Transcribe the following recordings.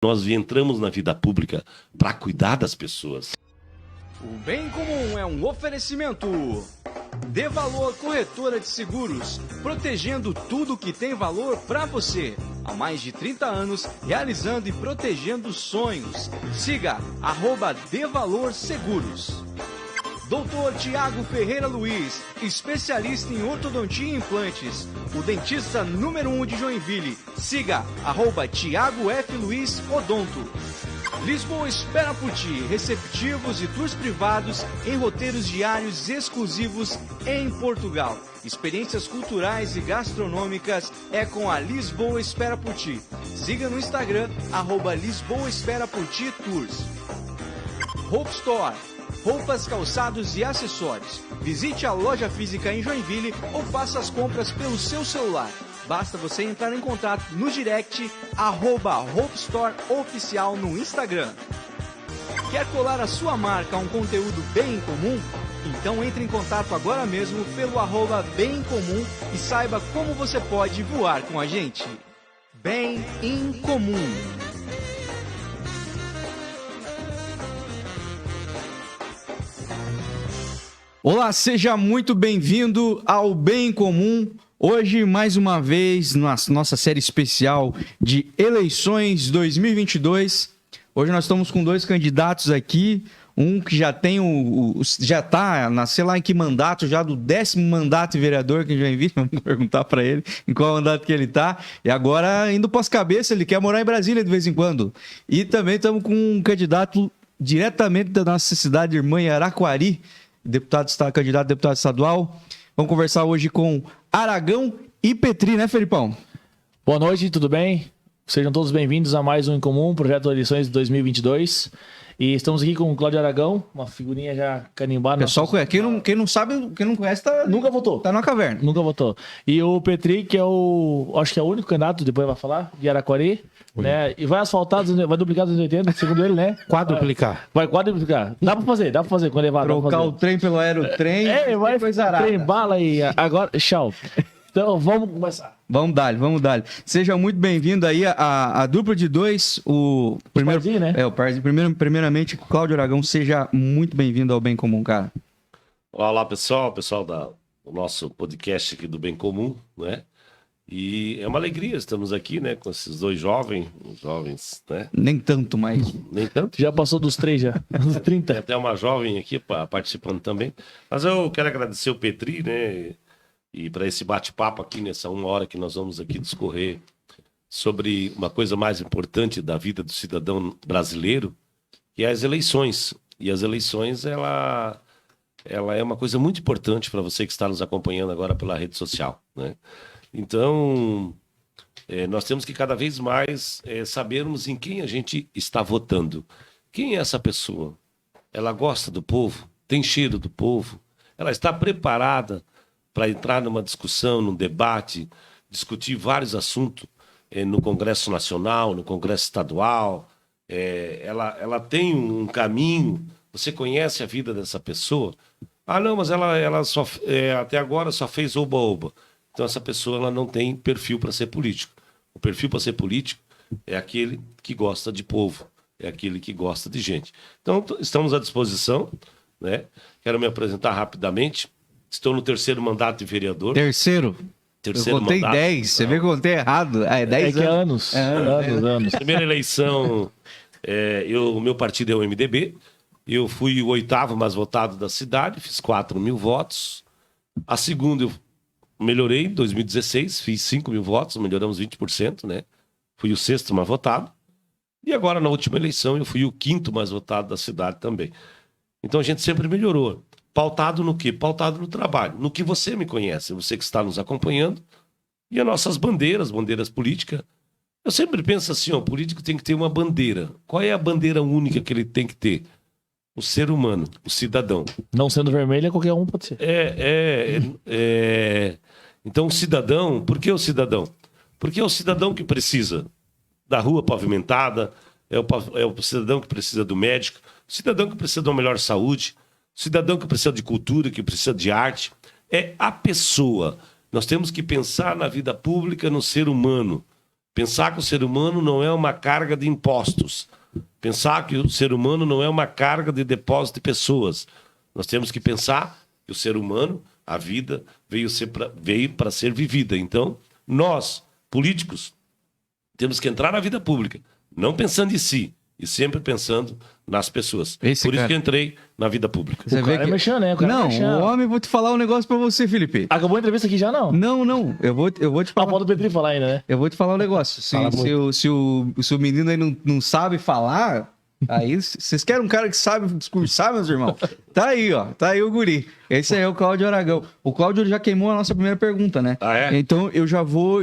Nós entramos na vida pública para cuidar das pessoas. O Bem Comum é um oferecimento. Dê Valor Corretora de Seguros, protegendo tudo que tem valor para você. Há mais de 30 anos, realizando e protegendo sonhos. Siga @Dê Valor Seguros. Dr. Tiago Ferreira Luiz, especialista em ortodontia e implantes. O dentista número 1 de Joinville. Siga @Tiago F. Luiz Odonto. Lisboa espera por ti, receptivos e tours privados em roteiros diários exclusivos em Portugal. Experiências culturais e gastronômicas é com a Lisboa Espera por Ti. Siga no Instagram, @Lisboa Espera por Ti Tours. Hope Store, roupas, calçados e acessórios. Visite a loja física em Joinville ou faça as compras pelo seu celular. Basta você entrar em contato no direct @Hope Store Oficial no Instagram. Quer colar a sua marca a um conteúdo bem em comum? Então entre em contato agora mesmo pelo @Bem em Comum e saiba como você pode voar com a gente. Bem em Comum. Olá, seja muito bem-vindo ao Bem em Comum. Hoje, mais uma vez, na nossa série especial de eleições 2022. Hoje nós estamos com dois candidatos aqui. Um que já tem já está, sei lá em que mandato, já do 10º mandato de vereador que a gente vai vir. Vamos perguntar para ele em qual mandato que ele está. E agora, indo para as cabeças, ele quer morar em Brasília de vez em quando. E também estamos com um candidato diretamente da nossa cidade irmã, Araquari, candidato a deputado estadual. Vamos conversar hoje com Aragão e Petri, né, Felipão? Boa noite, tudo bem? Sejam todos bem-vindos a mais um Em Comum, projeto de eleições de 2022. E estamos aqui com o Cláudio Aragão, uma figurinha já carimbada. Pessoal, quem não sabe, quem não conhece, nunca votou. Tá na caverna. Nunca votou. E o Petri, que acho que é o único candidato, depois vai falar, de Araquari, né? E vai asfaltar, vai duplicar dos 80, segundo ele, né? Quadruplicar. Vai quadruplicar. Dá pra fazer com elevado. Trocar o trem pelo aerotrem. Vai trem, bala e agora, tchau. Então, vamos começar. Vamos dar. Seja muito bem-vindo aí a dupla de dois, o primeiro, Parzinho, né? O Parzinho. Primeiramente, Cláudio Aragão, seja muito bem-vindo ao Bem Comum, cara. Olá, pessoal do nosso podcast aqui do Bem Comum, né? E é uma alegria, estamos aqui, né, com esses dois jovens, né? Nem tanto mais. Nem tanto. Já passou dos 3 já, dos 30. Tem até uma jovem aqui participando também. Mas eu quero agradecer o Petri, né? E para esse bate-papo aqui, nessa 1 hora que nós vamos aqui discorrer sobre uma coisa mais importante da vida do cidadão brasileiro, que é as eleições. E as eleições, ela é uma coisa muito importante para você que está nos acompanhando agora pela rede social, né? Então, nós temos que cada vez mais sabermos em quem a gente está votando. Quem é essa pessoa? Ela gosta do povo? Tem cheiro do povo? Ela está preparada para entrar numa discussão, num debate, discutir vários assuntos no Congresso Nacional, no Congresso Estadual? Ela tem um caminho. Você conhece a vida dessa pessoa? Ah, não, mas ela só, até agora só fez oba-oba. Então essa pessoa ela não tem perfil para ser político. O perfil para ser político é aquele que gosta de povo, é aquele que gosta de gente. Então estamos à disposição, né? Quero me apresentar rapidamente. Estou no 3º mandato de vereador. Terceiro Eu contei mandato. 10, você vê que eu contei errado. É 10 anos. Anos. Primeira eleição, o meu partido é o MDB. Eu fui o 8º mais votado da cidade, fiz 4.000 votos. A segunda eu melhorei em 2016, fiz 5.000 votos, melhoramos 20%, né? Fui o 6º mais votado. E agora, na última eleição, eu fui o 5º mais votado da cidade também. Então a gente sempre melhorou. Pautado no quê? Pautado no trabalho. No que você me conhece, você que está nos acompanhando. E as nossas bandeiras políticas. Eu sempre penso assim, o político tem que ter uma bandeira. Qual é a bandeira única que ele tem que ter? O ser humano, o cidadão. Não sendo vermelha, qualquer um pode ser. Então, o cidadão, por que o cidadão? Porque é o cidadão que precisa da rua pavimentada, é o cidadão que precisa do médico, o cidadão que precisa de uma melhor saúde, o cidadão que precisa de cultura, que precisa de arte. É a pessoa. Nós temos que pensar na vida pública, no ser humano. Pensar que o ser humano não é uma carga de impostos. Pensar que o ser humano não é uma carga de depósito de pessoas. Nós temos que pensar que o ser humano, a vida, veio para ser vivida. Então, nós, políticos, temos que entrar na vida pública, não pensando em si, e sempre pensando nas pessoas. Por isso que eu entrei na vida pública. Você vê cara que... é mexendo, né? O cara é Não, mexendo. o homem, vou te falar um negócio pra você, Felipe. Acabou a entrevista aqui já, não? Não, eu vou te falar. Pode o Petri falar ainda, né? Eu vou te falar um negócio. Se o menino aí não sabe falar, aí vocês querem um cara que sabe discursar, meus irmãos? Tá aí, ó. Tá aí o guri. Esse aí é o Cláudio Aragão. O Cláudio já queimou a nossa primeira pergunta, né? Ah, é? Então eu já vou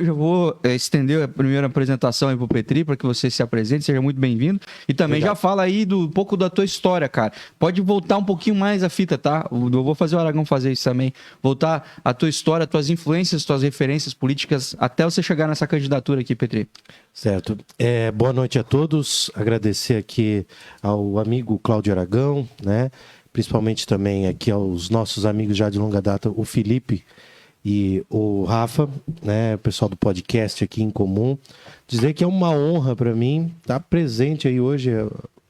estender a primeira apresentação aí pro Petri, para que você se apresente, seja muito bem-vindo. E também já fala aí um pouco da tua história, cara. Pode voltar um pouquinho mais a fita, tá? Eu vou fazer o Aragão fazer isso também. Voltar a tua história, tuas influências, tuas referências políticas, até você chegar nessa candidatura aqui, Petri. Certo. Boa noite a todos. Agradecer aqui ao amigo Cláudio Aragão, né? Principalmente também aqui aos nossos amigos já de longa data, o Felipe e o Rafa, né? O pessoal do podcast aqui em comum. Dizer que é uma honra para mim estar presente aí hoje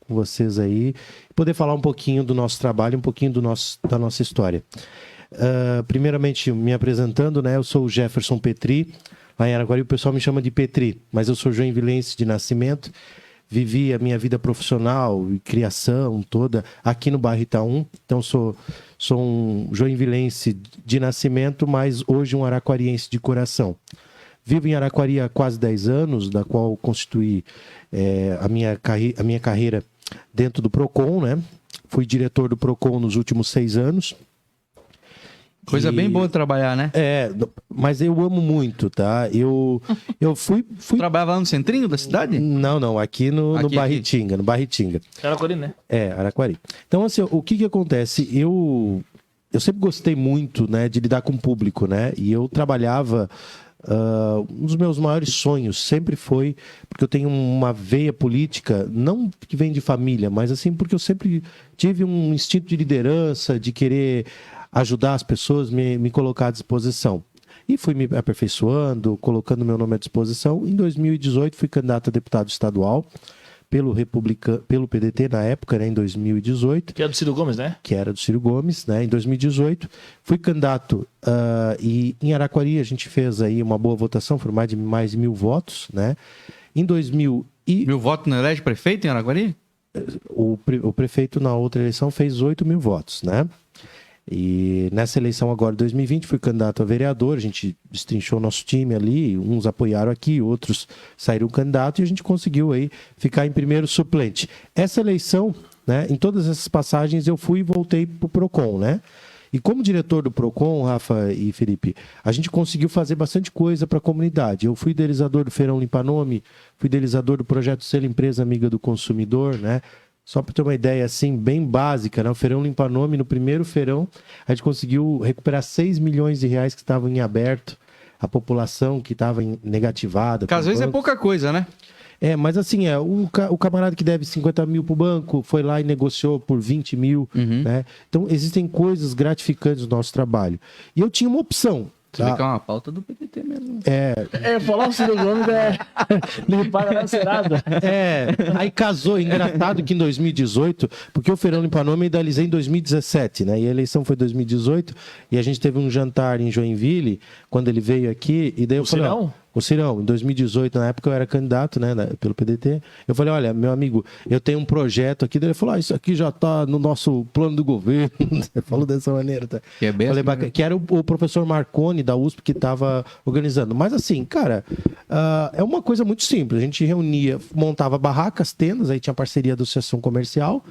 com vocês aí, poder falar um pouquinho do nosso trabalho, um pouquinho da nossa história. Primeiramente, me apresentando, né? Eu sou o Jefferson Petri. Lá em Araguari o pessoal me chama de Petri, mas eu sou joinvilense de nascimento. Vivi a minha vida profissional e criação toda aqui no bairro Itaú. Então sou um joinvilense de nascimento, mas hoje um araquariense de coração. Vivo em Araquari há quase 10 anos, da qual constituí a minha carreira dentro do Procon, né? Fui diretor do Procon nos últimos 6 anos. Coisa bem boa de trabalhar, né? Mas eu amo muito, tá? Eu fui... Trabalhava lá no centrinho da cidade? Não, aqui no Barritinga, no Barritinga. Araquari, né? Araquari. Então, assim, o que acontece? Eu sempre gostei muito, né, de lidar com o público, né? E eu trabalhava... um dos meus maiores sonhos sempre foi... Porque eu tenho uma veia política, não que vem de família, mas assim, porque eu sempre tive um instinto de liderança, de querer ajudar as pessoas, me colocar à disposição. E fui me aperfeiçoando, colocando meu nome à disposição. Em 2018, fui candidato a deputado estadual pelo PDT na época, né, em 2018. Que é do Ciro Gomes, né? Que era do Ciro Gomes, né, em 2018. Fui candidato e em Araquari a gente fez aí uma boa votação, foram mais de 1.000 votos, né? Em 1.000 votos não elege prefeito em Araquari? O prefeito na outra eleição fez 8.000 votos, né? E nessa eleição agora de 2020 fui candidato a vereador, a gente destrinchou o nosso time ali, uns apoiaram aqui, outros saíram candidato e a gente conseguiu aí ficar em primeiro suplente. Essa eleição, né, em todas essas passagens eu fui e voltei para o Procon, né? E como diretor do Procon, Rafa e Felipe, a gente conseguiu fazer bastante coisa para a comunidade. Eu fui idealizador do Feirão Limpa Nome, fui idealizador do projeto Selo Empresa Amiga do Consumidor, né? Só para ter uma ideia assim, bem básica, né? O Feirão Limpa Nome, no primeiro feirão, a gente conseguiu recuperar 6 milhões de reais que estavam em aberto, a população que estava negativada. Porque às vezes é pouca coisa, né? Mas assim, o camarada que deve 50 mil para o banco foi lá e negociou por 20 mil, né? Então, existem coisas gratificantes no nosso trabalho. E eu tinha uma opção. Você vê que é uma pauta do PDT mesmo. Falar o Ciro Gomes limpar na Serasa. Aí casou, engraçado que em 2018, porque o Feirão Limpa Nome eu idealizei em 2017, né? E a eleição foi em 2018, e a gente teve um jantar em Joinville, quando ele veio aqui, e daí eu falei... Cirão? O Cirão, em 2018, na época eu era candidato, né, pelo PDT. Eu falei, olha, meu amigo, eu tenho um projeto aqui. Daí ele falou, isso aqui já está no nosso plano do governo. Ele falou dessa maneira. Tá? Que é bem falei, assim, que era o professor Marconi, da USP, que estava organizando. Mas assim, cara, é uma coisa muito simples. A gente reunia, montava barracas, tendas, aí tinha parceria da Associação Comercial.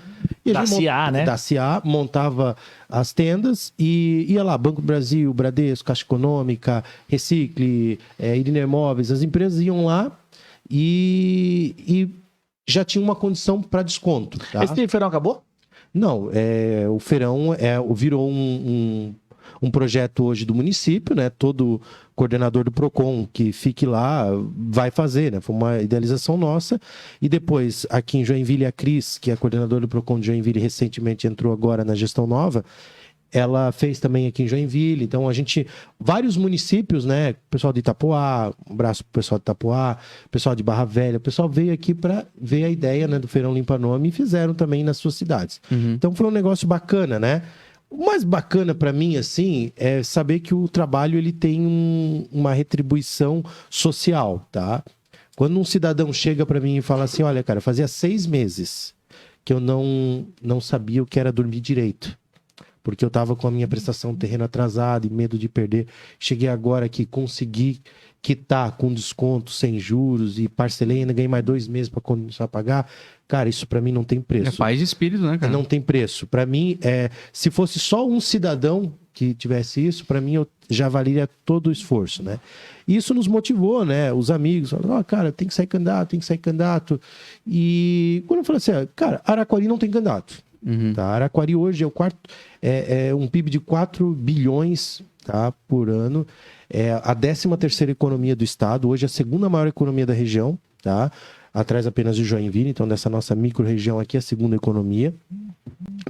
E Da CIA, né? Da CIA, montava as tendas e ia lá, Banco do Brasil, Bradesco, Caixa Econômica, Recicle, Irina Imóveis, as empresas iam lá e já tinha uma condição para desconto. Tá? Esse feirão acabou? Não, o feirão virou um projeto hoje do município, né? Todo coordenador do Procon que fique lá vai fazer, né? Foi uma idealização nossa. E depois, aqui em Joinville, a Cris, que é a coordenadora do Procon de Joinville, recentemente entrou agora na gestão nova, ela fez também aqui em Joinville. Então, vários municípios, né? Pessoal de Itapoá, um abraço pro pessoal de Itapoá, pessoal de Barra Velha, o pessoal veio aqui para ver a ideia, né, do Feirão Limpa Nome e fizeram também nas suas cidades. Então, foi um negócio bacana, né? O mais bacana para mim, assim, é saber que o trabalho ele tem uma retribuição social, tá? Quando um cidadão chega para mim e fala assim, olha, cara, fazia 6 meses que eu não sabia o que era dormir direito. Porque eu estava com a minha prestação do terreno atrasada e medo de perder. Cheguei agora que consegui quitar com desconto, sem juros e parcelei, ainda ganhei mais 2 meses para começar a pagar. Cara, isso para mim não tem preço. É paz de espírito, né, cara? Não tem preço. Para mim, se fosse só um cidadão que tivesse isso, para mim eu já valeria todo o esforço, né? E isso nos motivou, né? Os amigos falaram, cara, tem que sair candidato. E quando eu falei assim, cara, Araquari não tem candidato. Tá? Araquari hoje é um PIB de 4 bilhões, tá, por ano. É a 13ª economia do estado, hoje é a 2ª maior economia da região, tá? Atrás apenas de Joinville, então dessa nossa micro-região aqui é a 2ª economia,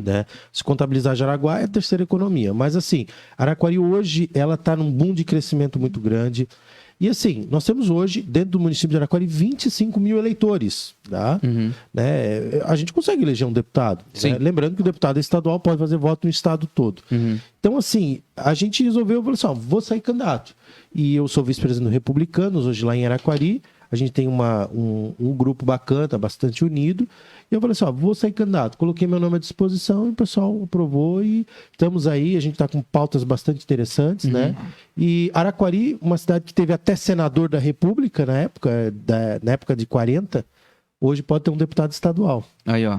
né? Se contabilizar Jaraguá é a 3ª economia, mas assim, Araquari hoje ela está num boom de crescimento muito grande. E assim, nós temos hoje, dentro do município de Araquari, 25 mil eleitores, tá? Né? A gente consegue eleger um deputado, né? Lembrando que o deputado estadual pode fazer voto no estado todo. Então, assim, a gente resolveu, falou assim, vou sair candidato. E eu sou vice-presidente do Republicanos, hoje lá em Araquari. A gente tem um grupo bacana, bastante unido. E eu falei assim, vou sair candidato. Coloquei meu nome à disposição e o pessoal aprovou e estamos aí. A gente está com pautas bastante interessantes, né? E Araquari, uma cidade que teve até senador da República na época de 40, hoje pode ter um deputado estadual. Aí, ó.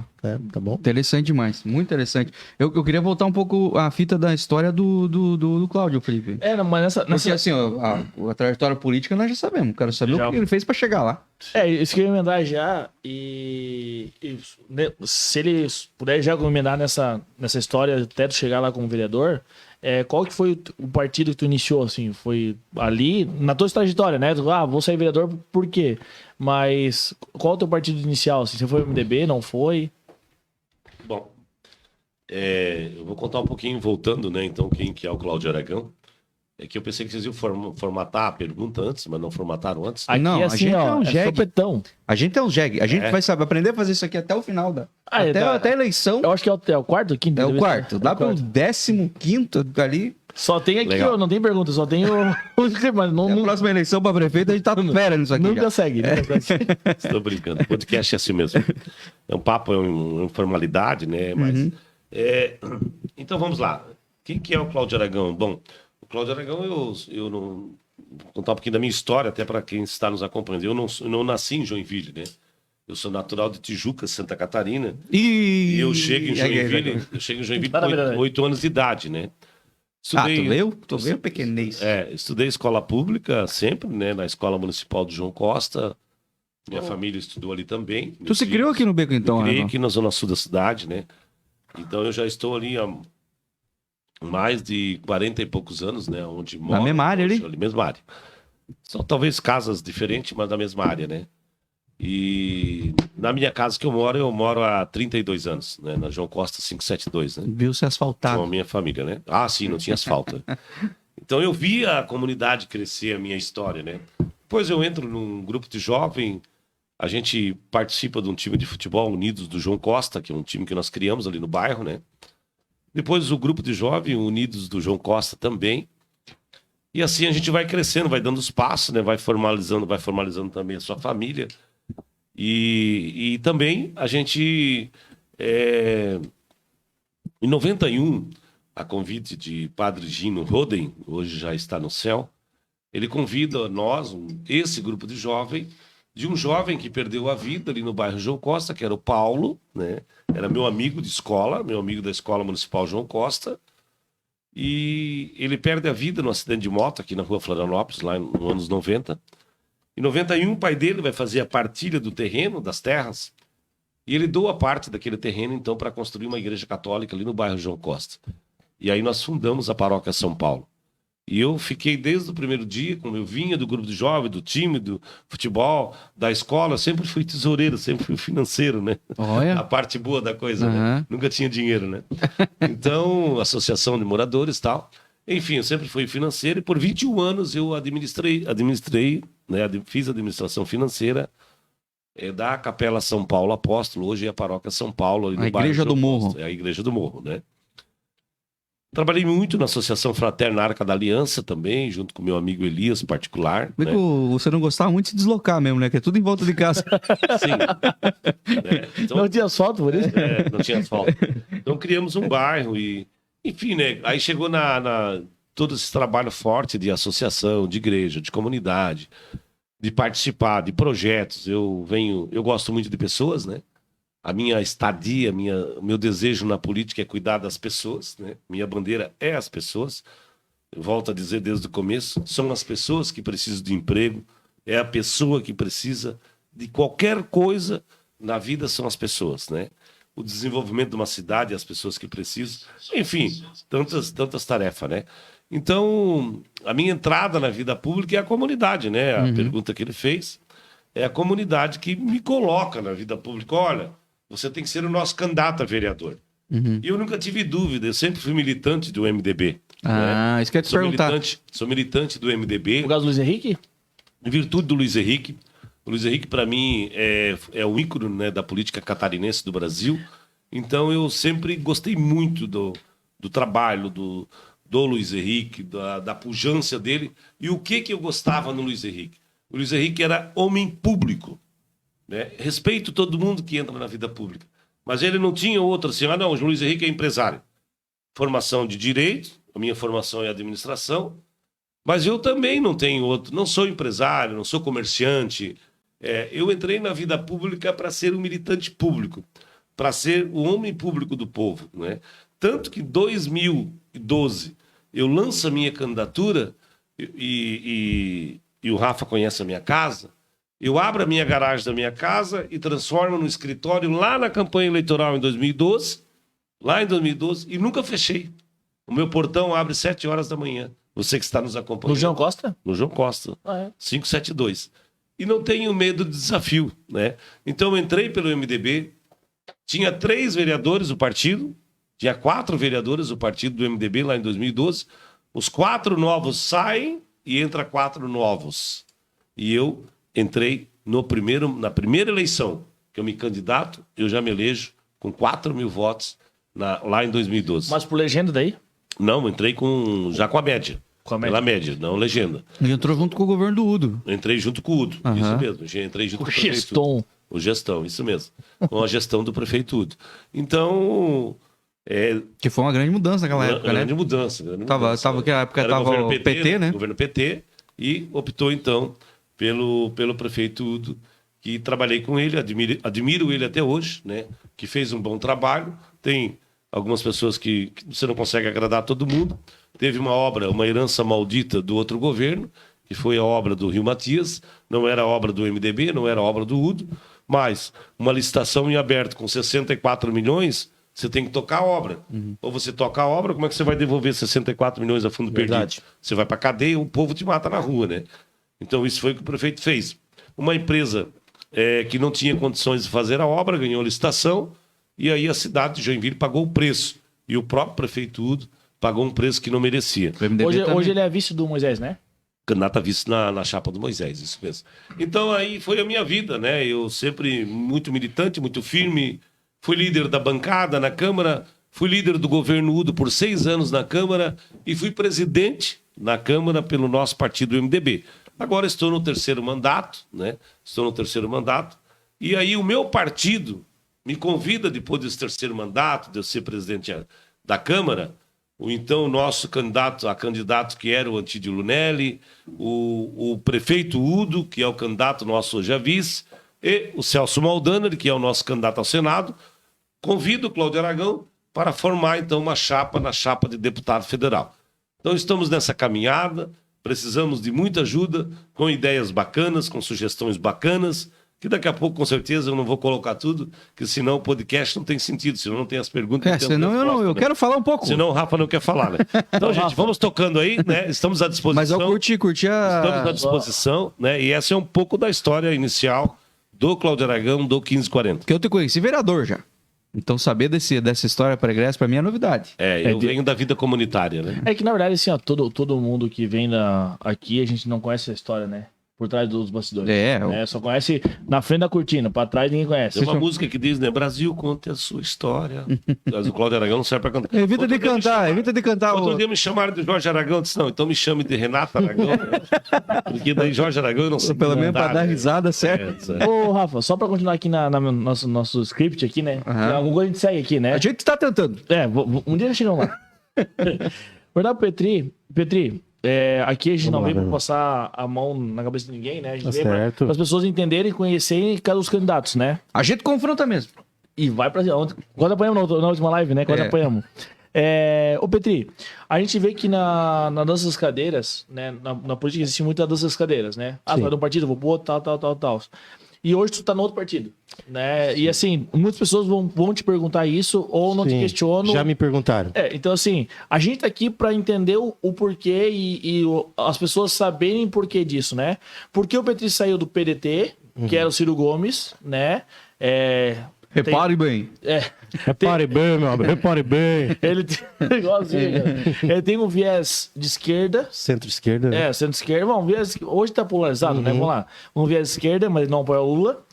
Tá bom? Interessante demais, muito interessante. Eu queria voltar um pouco à fita da história do Cláudio, Felipe. Mas Porque assim, a trajetória política nós já sabemos. Quero saber o que ele fez para chegar lá. Isso que eu ia emendar já. Se ele puder já emendar nessa história até tu chegar lá como vereador, qual que foi o partido que tu iniciou, assim? Foi ali, na tua trajetória, né? Vou sair vereador por quê? Mas qual o teu partido inicial? Assim? Você foi MDB, não foi? Bom, eu vou contar um pouquinho, voltando, né? Então, quem que é o Cláudio Aragão? É que eu pensei que vocês iam formatar a pergunta antes, mas não formataram antes. Aqui, não, assim, a gente é um jegue. sopetão. A gente é um jegue. A gente vai saber aprender a fazer isso aqui até o final até a eleição. Eu acho que é o quarto, quinto. É o quarto. Lá pelo 15º ali. Só tem aqui, Legal. ó, não tem pergunta, só tem o. Mas não, Na próxima eleição para prefeito, a gente tá fera nisso aqui. nunca já. segue. Estou brincando. Podcast é assim mesmo. É um papo, é uma informalidade, né? Mas, então vamos lá. Quem que é o Cláudio Aragão? Bom, o Cláudio Aragão, eu não... Vou contar um pouquinho da minha história, até para quem está nos acompanhando. Eu não nasci em Joinville, né? Eu sou natural de Tijuca, Santa Catarina. E eu chego em Joinville com 8 anos de idade, né? Tu veio pequenês. Estudei escola pública sempre, né? Na Escola Municipal do João Costa. Minha família estudou ali também. Tu se criou aqui no Beco, então, criei né? aqui na zona sul da cidade, né? Então eu já estou ali há mais de 40 e poucos anos, né? Onde moro. Na mesma área ali? Mesma área. São talvez casas diferentes, mas na mesma área, né? E na minha casa que eu moro há 32 anos, né? Na João Costa 572, né? Viu-se asfaltado. Com a minha família, né? Ah, sim, não tinha asfalto. Então eu vi a comunidade crescer, a minha história, né? Depois eu entro num grupo de jovem, a gente participa de um time de futebol, Unidos do João Costa, que é um time que nós criamos ali no bairro, né? Depois o grupo de jovem, Unidos do João Costa também. E assim a gente vai crescendo, vai dando os passos, né? Vai formalizando também a sua família. E também a gente, em 91, a convite de Padre Gino Roden, hoje já está no céu, ele convida nós, esse grupo de um jovem que perdeu a vida ali no bairro João Costa, que era o Paulo, né? Era meu amigo de escola, meu amigo da Escola Municipal João Costa, e ele perde a vida num acidente de moto aqui na rua Florianópolis, lá nos anos 90. Em 91, o pai dele vai fazer a partilha do terreno, das terras, e ele doa parte daquele terreno, então, para construir uma igreja católica ali no bairro João Costa. E aí nós fundamos a Paróquia São Paulo. E eu fiquei desde o primeiro dia, como eu vinha do grupo de jovem, do time, do futebol, da escola, sempre fui tesoureiro, sempre fui financeiro, né? Olha. A parte boa da coisa, Uhum. né? Nunca tinha dinheiro, né? Então, associação de moradores e tal. Enfim, eu sempre fui financeiro e por 21 anos eu administrei, né? Fiz administração financeira da Capela São Paulo Apóstolo, hoje é a Paróquia São Paulo. Ali no A bairro Igreja do João Morro. Costa. É a Igreja do Morro, né? Trabalhei muito na Associação Fraterna Arca da Aliança também, junto com meu amigo Elias, particular. Vê Né? que você não gostava muito de se deslocar mesmo, né? Que é tudo em volta de casa. Sim. Né? Então, Não tinha asfalto, por isso? não tinha asfalto. Então criamos um bairro e... Enfim, né? Aí chegou todo esse trabalho forte de associação, de igreja, de comunidade, de participar de projetos. Eu gosto muito de pessoas, né? A minha estadia, meu desejo na política é cuidar das pessoas, né? Minha bandeira é as pessoas. Eu volto a dizer desde o começo, são as pessoas que precisam de emprego, é a pessoa que precisa de qualquer coisa na vida, são as pessoas, né? O desenvolvimento de uma cidade, as pessoas que precisam, enfim, tantas tarefas, né? Então, a minha entrada na vida pública é a comunidade, né? A pergunta que ele fez é a comunidade que me coloca na vida pública. Olha, você tem que ser o nosso candidato a vereador. E eu nunca tive dúvida, eu sempre fui militante do MDB. Ah, isso que eu ia te perguntar. Sou militante do MDB, Por causa do Luiz Henrique? em virtude do Luiz Henrique. O Luiz Henrique, para mim, é o ícone, né, da política catarinense do Brasil. Então, eu sempre gostei muito do trabalho do Luiz Henrique, da pujança dele. E o que eu gostava no Luiz Henrique? O Luiz Henrique era homem público. Né? Respeito todo mundo que entra na vida pública. Mas ele não tinha outro assim, não, o Luiz Henrique é empresário. Formação de direito, a minha formação é administração, mas eu também não tenho outro, não sou empresário, não sou comerciante. Eu entrei na vida pública para ser um militante público, para ser o homem público do povo. Né? Tanto que em 2012 eu lanço a minha candidatura e o Rafa conhece a minha casa. Eu abro a minha garagem da minha casa e transformo no escritório lá na campanha eleitoral em 2012, e nunca fechei. O meu portão abre 7 horas da manhã. Você que está nos acompanhando. No João Costa? No João Costa. Ah, é. 572. E não tenho medo de desafio, né? Então eu entrei pelo MDB, tinha 3 vereadores do partido, tinha 4 vereadores do partido do MDB lá em 2012. Os 4 novos saem e entra 4 novos. E eu entrei na primeira eleição que eu me candidato, eu já me elejo com 4 mil votos lá em 2012. Mas por legenda daí? Não, entrei já com a média. Com a média. Pela média, não legenda. E entrou junto com o governo do Udo. Eu entrei junto com o Udo, isso mesmo. Entrei junto com o prefeito. Geston. O gestão, isso mesmo. Com a gestão do prefeito Udo. Então, Que foi uma grande mudança naquela época, grande né? mudança. Tava que a época Era tava governo o PT, né? Governo PT, e optou, então, pelo prefeito Udo, que trabalhei com ele, admiro ele até hoje, né? Que fez um bom trabalho. Tem algumas pessoas que você não consegue agradar todo mundo. Teve uma herança maldita do outro governo, que foi a obra do Rio Matias, não era a obra do MDB, não era a obra do Udo, mas uma licitação em aberto com 64 milhões, você tem que tocar a obra. Ou você toca a obra, como é que você vai devolver 64 milhões a fundo Verdade. perdido? Você vai para cadeia, o povo te mata na rua, né? Então isso foi o que o prefeito fez. Uma empresa que não tinha condições de fazer a obra, ganhou a licitação, e aí a cidade de Joinville pagou o preço. E o próprio prefeito Udo pagou um preço que não merecia. O MDB também. Hoje ele é vice do Moisés, né? Candidato a vice na chapa do Moisés, isso mesmo. Então aí foi a minha vida, né? Eu sempre muito militante, muito firme, fui líder da bancada na Câmara, fui líder do governo Udo por 6 anos na Câmara e fui presidente na Câmara pelo nosso partido MDB. Agora estou no 3º mandato, né? Estou no 3º mandato. E aí o meu partido me convida, depois desse 3º mandato, de eu ser presidente da Câmara, o então nosso candidato que era o Antídio Lunelli, o prefeito Udo, que é o candidato nosso hoje a vice, e o Celso Maldaner, que é o nosso candidato ao Senado, convido o Cláudio Aragão para formar então uma chapa na chapa de deputado federal. Então estamos nessa caminhada, precisamos de muita ajuda, com ideias bacanas, com sugestões bacanas, que daqui a pouco, com certeza, eu não vou colocar tudo, que senão o podcast não tem sentido, senão não tem as perguntas. Não tem as senão eu respostas, quero falar um pouco. Senão o Rafa não quer falar, né? Então, gente, vamos tocando aí, né? Estamos à disposição. Mas eu curti Estamos à disposição, né? E essa é um pouco da história inicial do Cláudio Aragão, do 1540. Que eu te conheci vereador já. Então saber dessa história pregressa pra mim é novidade. Eu venho da vida comunitária, né? É que, na verdade, assim, ó, todo mundo que vem aqui, a gente não conhece a história, né? Por trás dos bastidores. Só conhece na frente da cortina, pra trás ninguém conhece. Tem uma música que diz, né? Brasil, conte a sua história. Mas o Cláudio Aragão não serve pra cantar. Evita de cantar. Outro dia me chamaram de Jorge Aragão, eu disse, não, então me chame de Renato Aragão. Né? Porque daí Jorge Aragão eu não sei. Pelo menos pra dar né? risada, certo? Ô, Rafa, só pra continuar aqui no nosso script aqui, né? Alguma coisa a gente segue aqui, né? A gente tá tentando. Um dia nós chegamos lá. Verdade, Petri, aqui a gente não veio pra passar a mão na cabeça de ninguém, né? A gente veio para as pessoas entenderem e conhecerem cada os candidatos, né? A gente confronta mesmo. E vai pra cima. Quase apanhamos na última live, né? Quase apanhamos. Ô, Petri, a gente vê que na dança das cadeiras, né? Na política existe muita dança das cadeiras, né? Ah, tu vai de um partido, vou pro outro, tal. E hoje tu tá no outro partido, né? E assim, muitas pessoas vão te perguntar isso ou não te questionam. Já me perguntaram. Então assim, a gente tá aqui pra entender o porquê e as pessoas saberem o porquê disso, né? Porque o Petri saiu do PDT, que era o Ciro Gomes, né? Repare bem. Repare bem, meu amigo, repare bem. Ele tem, igualzinho, ele tem um viés de esquerda. Centro-esquerda, né? Centro-esquerda. Bom, hoje tá polarizado, né? Vamos lá. Um viés de esquerda, mas ele não apoia o Lula.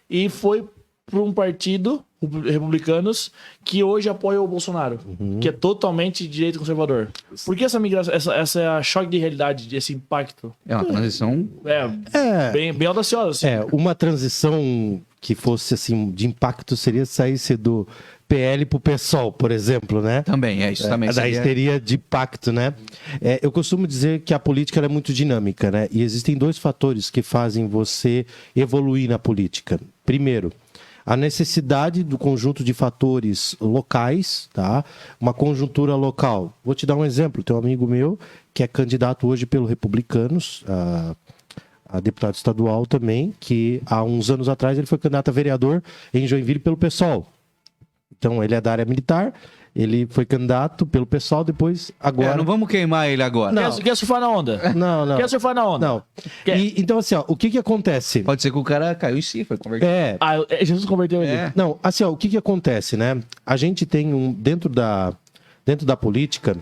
E foi para um partido, republicanos, que hoje apoia o Bolsonaro, que é totalmente direito conservador. Por que essa migração, essa choque de realidade, esse impacto? É uma transição... Bem audaciosa. Assim. Uma transição que fosse assim de impacto seria saísse do PL pro PSOL, por exemplo, né? Também, isso também. Daí teria de impacto, né? Eu costumo dizer que a política ela é muito dinâmica, né? E existem dois fatores que fazem você evoluir na política. Primeiro, a necessidade do conjunto de fatores locais, tá? Uma conjuntura local. Vou te dar um exemplo. Tem um amigo meu que é candidato hoje pelo Republicanos, a deputado estadual também, que há uns anos atrás ele foi candidato a vereador em Joinville pelo PSOL. Então ele é da área militar, ele foi candidato pelo PSOL, depois agora... não vamos queimar ele agora. Não. Quer surfar na onda? Não. Quer surfar na onda? Não. Então assim, ó, o que acontece? Pode ser que o cara caiu em si, foi convertido. Jesus converteu ele. Não, assim, ó, o que acontece, né? A gente tem dentro da política,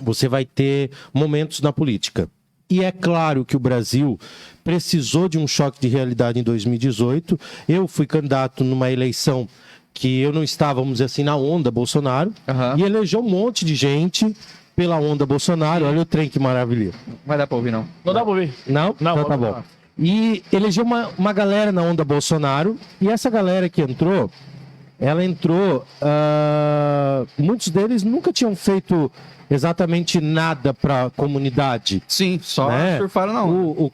você vai ter momentos na política. E é claro que o Brasil precisou de um choque de realidade em 2018. Eu fui candidato numa eleição que eu não estava, vamos dizer assim, na onda Bolsonaro. E elegeu um monte de gente pela onda Bolsonaro. Olha o trem que maravilha. Não vai dar pra ouvir, não. Não dá pra ouvir. Não? Então tá bom. E elegeu uma galera na onda Bolsonaro. E essa galera que entrou, ela entrou... muitos deles nunca tinham feito exatamente nada para a comunidade. Sim, só surfaram na onda. O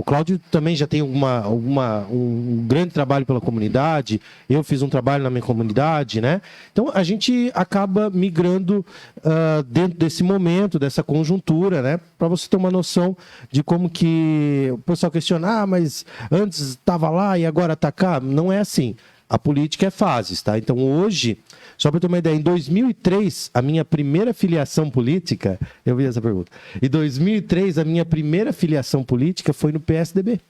Cláudio também já tem um grande trabalho pela comunidade. Eu fiz um trabalho na minha comunidade, né? Então a gente acaba migrando dentro desse momento, dessa conjuntura, né? Para você ter uma noção de como que o pessoal questiona, mas antes estava lá e agora está cá. Não é assim. A política é fases, tá? Então hoje, só para ter uma ideia, em 2003, a minha primeira filiação política, eu vi essa pergunta, em 2003, a minha primeira filiação política foi no PSDB.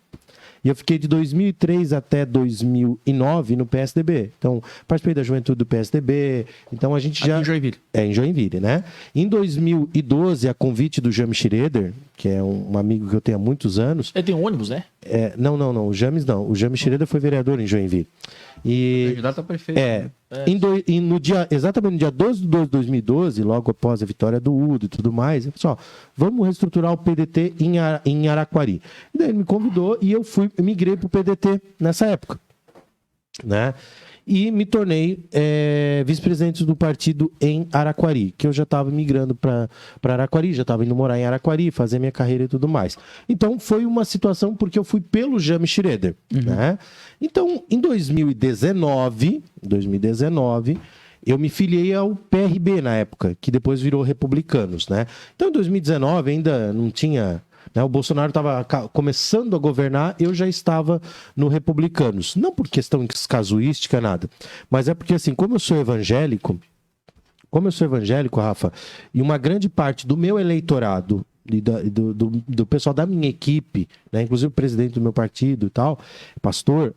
E eu fiquei de 2003 até 2009 no PSDB. Então, participei da juventude do PSDB. Então, a gente já... Aqui em Joinville. Em Joinville, né? Em 2012, a convite do James Schroeder, que é um amigo que eu tenho há muitos anos... Ele tem um ônibus, né? Não. O James não. O James Schroeder foi vereador em Joinville. E... candidato a prefeito. Exatamente no dia 12 de 2 de 2012, logo após a vitória do Udo e tudo mais, eu falei, vamos reestruturar o PDT em Araquari. E daí ele me convidou e eu migrei para o PDT nessa época, né? E me tornei vice-presidente do partido em Araquari, que eu já estava migrando para Araquari, já estava indo morar em Araquari, fazer minha carreira e tudo mais. Então, foi uma situação porque eu fui pelo James Schroeder, né? Então, em 2019, eu me filiei ao PRB na época, que depois virou Republicanos, né? Então, em 2019, ainda não tinha né? O Bolsonaro estava começando a governar, eu já estava no Republicanos. Não por questão casuística, nada. Mas é porque, assim, como eu sou evangélico, Rafa, e uma grande parte do meu eleitorado e do pessoal da minha equipe, né, inclusive o presidente do meu partido e tal, pastor,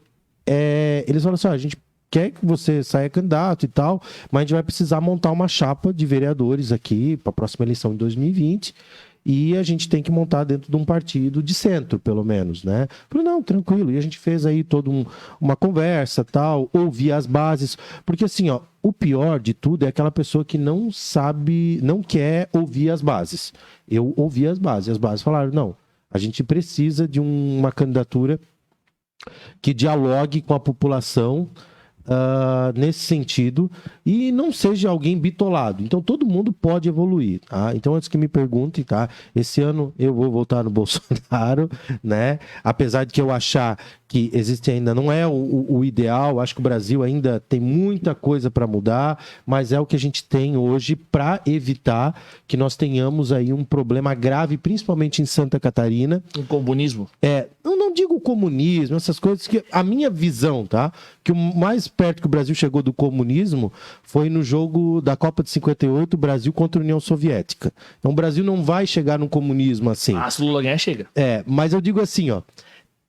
eles falam assim, a gente quer que você saia candidato e tal, mas a gente vai precisar montar uma chapa de vereadores aqui para a próxima eleição de 2020 e a gente tem que montar dentro de um partido de centro, pelo menos, né? Eu falei, não, tranquilo. E a gente fez aí toda uma conversa, tal, ouvir as bases, porque assim, ó, o pior de tudo é aquela pessoa que não sabe, não quer ouvir as bases. Eu ouvi as bases falaram, não, a gente precisa de uma candidatura que dialogue com a população nesse sentido e não seja alguém bitolado. Então todo mundo pode evoluir, tá? Então antes que me perguntem, tá? Esse ano eu vou votar no Bolsonaro, né? Apesar de que eu achar que existe ainda, não é o ideal, acho que o Brasil ainda tem muita coisa para mudar, mas é o que a gente tem hoje para evitar que nós tenhamos aí um problema grave, principalmente em Santa Catarina. O comunismo? Não digo comunismo, essas coisas que a minha visão, tá? Que o mais perto que o Brasil chegou do comunismo foi no jogo da Copa de 58, Brasil contra a União Soviética. Então o Brasil não vai chegar no comunismo assim. Se o Lula ganhar, chega. Mas eu digo assim, ó.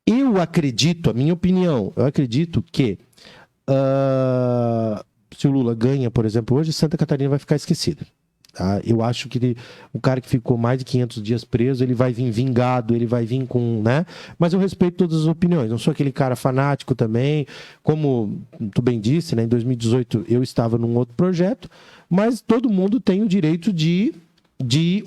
Eu acredito, a minha opinião, eu acredito que se o Lula ganha, por exemplo, hoje Santa Catarina vai ficar esquecida. Tá? Eu acho que o cara que ficou mais de 500 dias preso, ele vai vir vingado, ele vai vir com, né? Mas eu respeito todas as opiniões, não sou aquele cara fanático também, como tu bem disse, né? Em 2018 eu estava num outro projeto, mas todo mundo tem o direito de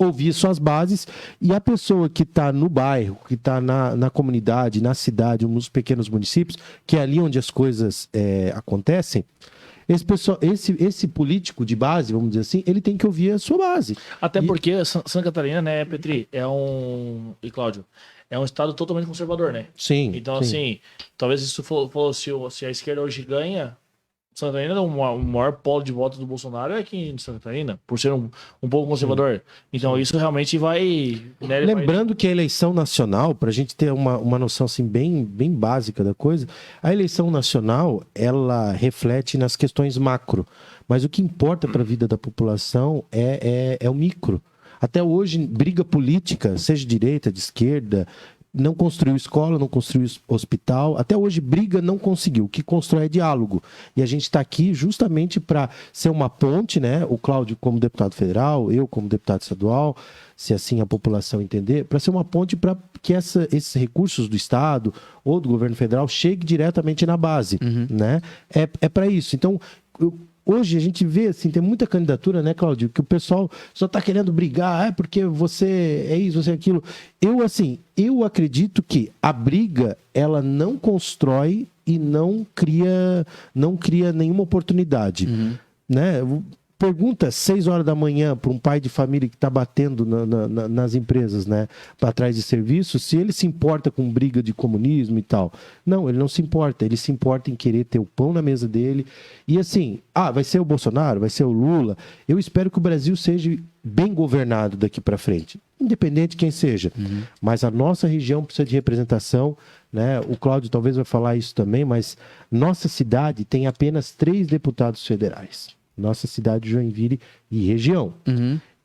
ouvir suas bases, e a pessoa que está no bairro, que está na comunidade, na cidade, nos pequenos municípios, que é ali onde as coisas acontecem, esse político de base, vamos dizer assim, ele tem que ouvir a sua base. Até porque Santa Catarina, né, Petri, e Cláudio, é um estado totalmente conservador, né? Sim. Então, sim. assim, talvez se se a esquerda hoje ganha, Santa Catarina, o maior polo de voto do Bolsonaro é aqui em Santa Catarina, por ser um pouco conservador. Então, isso realmente vai... Né, lembrando que a eleição nacional, para a gente ter uma noção assim, bem básica da coisa, a eleição nacional, ela reflete nas questões macro. Mas o que importa para a vida da população é o micro. Até hoje, briga política, seja de direita, de esquerda, não construiu escola, não construiu hospital. Até hoje, briga não conseguiu. O que constrói é diálogo. E a gente está aqui justamente para ser uma ponte, né? O Cláudio como deputado federal, eu como deputado estadual, se assim a população entender, para ser uma ponte para que esses recursos do Estado ou do governo federal cheguem diretamente na base, né? É para isso. Então, hoje a gente vê, assim, tem muita candidatura, né, Cláudio, que o pessoal só está querendo brigar, porque você é isso, você é aquilo. Eu acredito que a briga, ela não constrói e não cria nenhuma oportunidade, né? Pergunta 6 horas da manhã para um pai de família que está batendo nas empresas, né, para trás de serviço, se ele se importa com briga de comunismo e tal. Não, ele não se importa. Ele se importa em querer ter o pão na mesa dele. E assim, vai ser o Bolsonaro, vai ser o Lula. Eu espero que o Brasil seja bem governado daqui para frente, independente de quem seja. Mas a nossa região precisa de representação, né? O Cláudio talvez vai falar isso também, mas nossa cidade tem apenas 3 deputados federais. Nossa cidade, Joinville e região.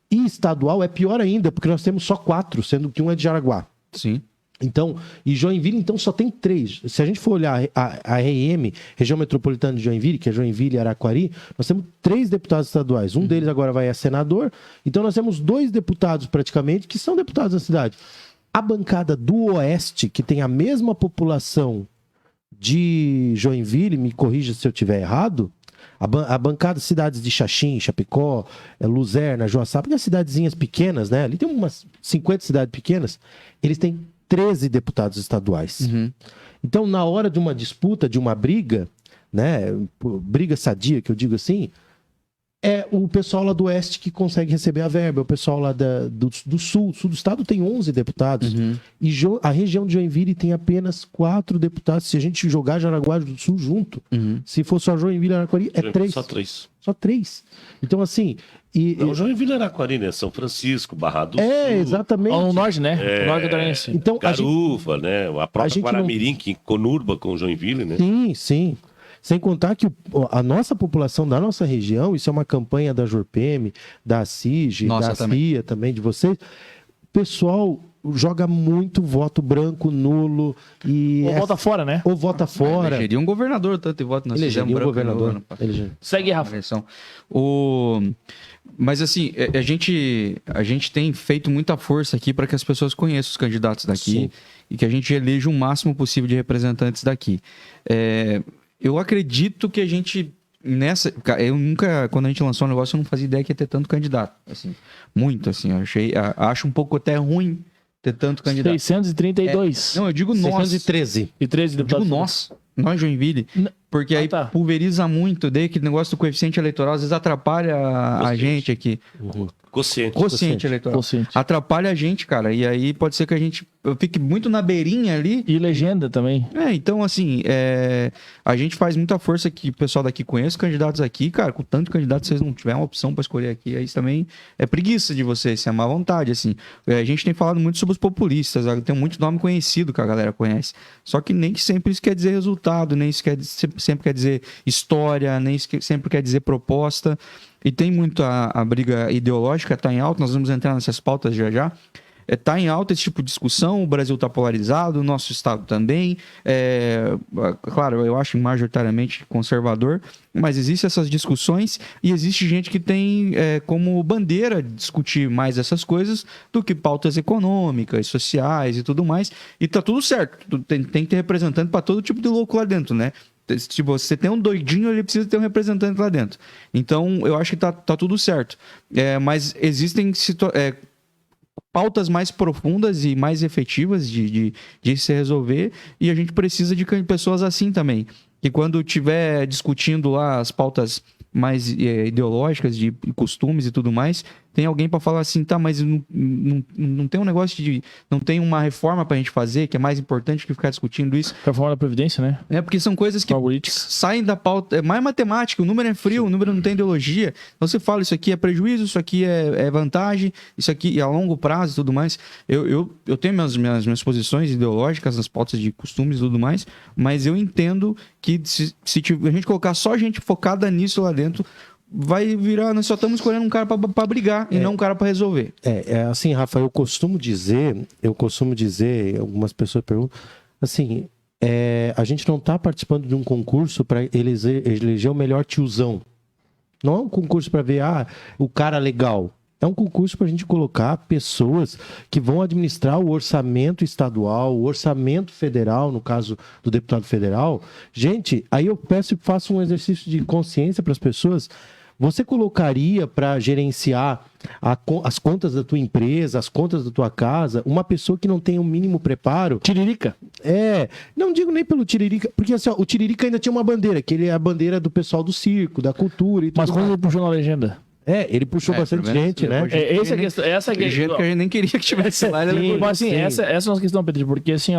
E estadual é pior ainda, porque nós temos só 4, sendo que um é de Jaraguá. Sim. Então, e Joinville, então, só tem 3. Se a gente for olhar a RM, Região Metropolitana de Joinville, que é Joinville e Araquari, nós temos 3 deputados estaduais. Um deles agora vai a senador. Então, nós temos 2 deputados, praticamente, que são deputados da cidade. A bancada do Oeste, que tem a mesma população de Joinville, me corrija se eu estiver errado, a bancada de cidades de Xaxim, Chapecó, Luzerna, Joaçaba, porque as cidadezinhas pequenas, né? Ali tem umas 50 cidades pequenas, eles têm 13 deputados estaduais. Então, na hora de uma disputa, de uma briga, né? Briga sadia, que eu digo assim, É o pessoal lá do Oeste que consegue receber a verba, o pessoal lá do Sul. O Sul do Estado tem 11 deputados. E a região de Joinville tem apenas 4 deputados. Se a gente jogar Jaraguá do Sul junto, se for só Joinville e Araquari, é 3. Só 3. Só 3. Então, assim... Não, Joinville e Araquari, né? São Francisco, Barra do Sul. Exatamente. Ao norte, né? O norte catarinense. Então, Garuva, né? A própria Guaramirim, que conurba com Joinville, né? Sim, sim. Sem contar que a nossa população da nossa região, isso é uma campanha da JORPM, da CIG, da CIA também, de vocês. O pessoal joga muito voto branco, nulo. Ou vota fora, né? Ou vota fora. Elegeria um governador, tanto e voto nós Elegeria um governador. Segue, Rafa. Mas assim, a gente tem feito muita força aqui para que as pessoas conheçam os candidatos daqui. Sim. E que a gente eleja o máximo possível de representantes daqui. Eu acredito que a gente, quando a gente lançou o negócio, eu não fazia ideia que ia ter tanto candidato, assim, muito, assim, acho um pouco até ruim ter tanto candidato. 632. Não, eu digo nós. 613. E 13 deputados. Eu digo nós Joinville, porque aí pulveriza muito, daí aquele negócio do coeficiente eleitoral, às vezes atrapalha a gente aqui. Quociente eleitoral. Atrapalha a gente, cara. E aí pode ser que a gente fique muito na beirinha ali. E legenda também. Então, assim, a gente faz muita força que o pessoal daqui conhece os candidatos aqui, cara. Com tanto candidato, vocês não tiverem uma opção pra escolher aqui, aí também é preguiça de vocês, se é má vontade, assim. A gente tem falado muito sobre os populistas, tem muito nome conhecido que a galera conhece. Só que nem sempre isso quer dizer resultado, nem isso sempre quer dizer história, nem isso sempre quer dizer proposta. E tem muito a briga ideológica, está em alta, nós vamos entrar nessas pautas já. Está em alta esse tipo de discussão, o Brasil está polarizado, o nosso Estado também. Claro, eu acho majoritariamente conservador, mas existem essas discussões e existe gente que tem como bandeira discutir mais essas coisas do que pautas econômicas, sociais e tudo mais. E tá tudo certo, tem que ter representante para todo tipo de louco lá dentro, né? Tipo, você tem um doidinho, ele precisa ter um representante lá dentro. Então, eu acho que tá tudo certo. Mas existem pautas mais profundas e mais efetivas de se resolver, e a gente precisa de pessoas assim também. Que quando estiver discutindo lá as pautas mais ideológicas, de costumes e tudo mais, tem alguém para falar assim, tá, mas não tem um negócio de... Não tem uma reforma pra gente fazer, que é mais importante que ficar discutindo isso. Reforma da Previdência, né? Porque são coisas que saem da pauta... É mais matemática, o número é frio, o número não tem ideologia. Então você fala, isso aqui é prejuízo, isso aqui é vantagem, isso aqui é a longo prazo e tudo mais. Eu tenho minhas posições ideológicas nas pautas de costumes e tudo mais, mas eu entendo que se a gente colocar só gente focada nisso lá dentro, vai virar, nós só estamos escolhendo um cara para brigar e não um cara para resolver. Assim, Rafa, eu costumo dizer, algumas pessoas perguntam, assim, a gente não está participando de um concurso para eleger o melhor tiozão. Não é um concurso para ver, o cara legal. É um concurso para a gente colocar pessoas que vão administrar o orçamento estadual, o orçamento federal, no caso do deputado federal. Gente, aí eu peço que faça um exercício de consciência para as pessoas. Você colocaria para gerenciar as contas da tua empresa, as contas da tua casa, uma pessoa que não tem o mínimo preparo? Tiririca. Não digo nem pelo Tiririca, porque assim, o Tiririca ainda tinha uma bandeira, que ele é a bandeira do pessoal do circo, da cultura e tudo. Mas quando ele puxou na legenda? Ele puxou bastante gente, né? Essa é a questão. Gente que a gente nem queria que tivesse lá. Mas assim, essa é a nossa questão, Pedro, porque assim,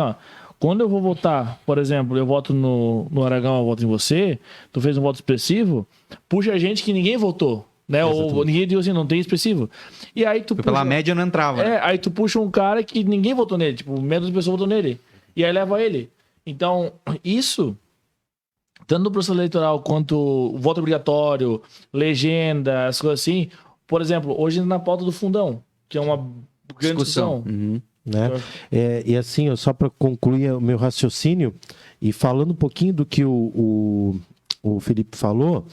quando eu vou votar, por exemplo, eu voto no Aragão, eu voto em você, tu fez um voto expressivo, puxa gente que ninguém votou, né? Ou ninguém disse assim, não tem expressivo. E aí tu puxa... Pela média não entrava. Né? Aí tu puxa um cara que ninguém votou nele, tipo, menos de pessoas votou nele. E aí leva ele. Então, isso... Tanto no processo eleitoral quanto o voto obrigatório, legenda, as coisas assim. Por exemplo, hoje na pauta do fundão, que é uma grande discussão. Né? E assim, só para concluir o meu raciocínio, e falando um pouquinho do que o Felipe falou,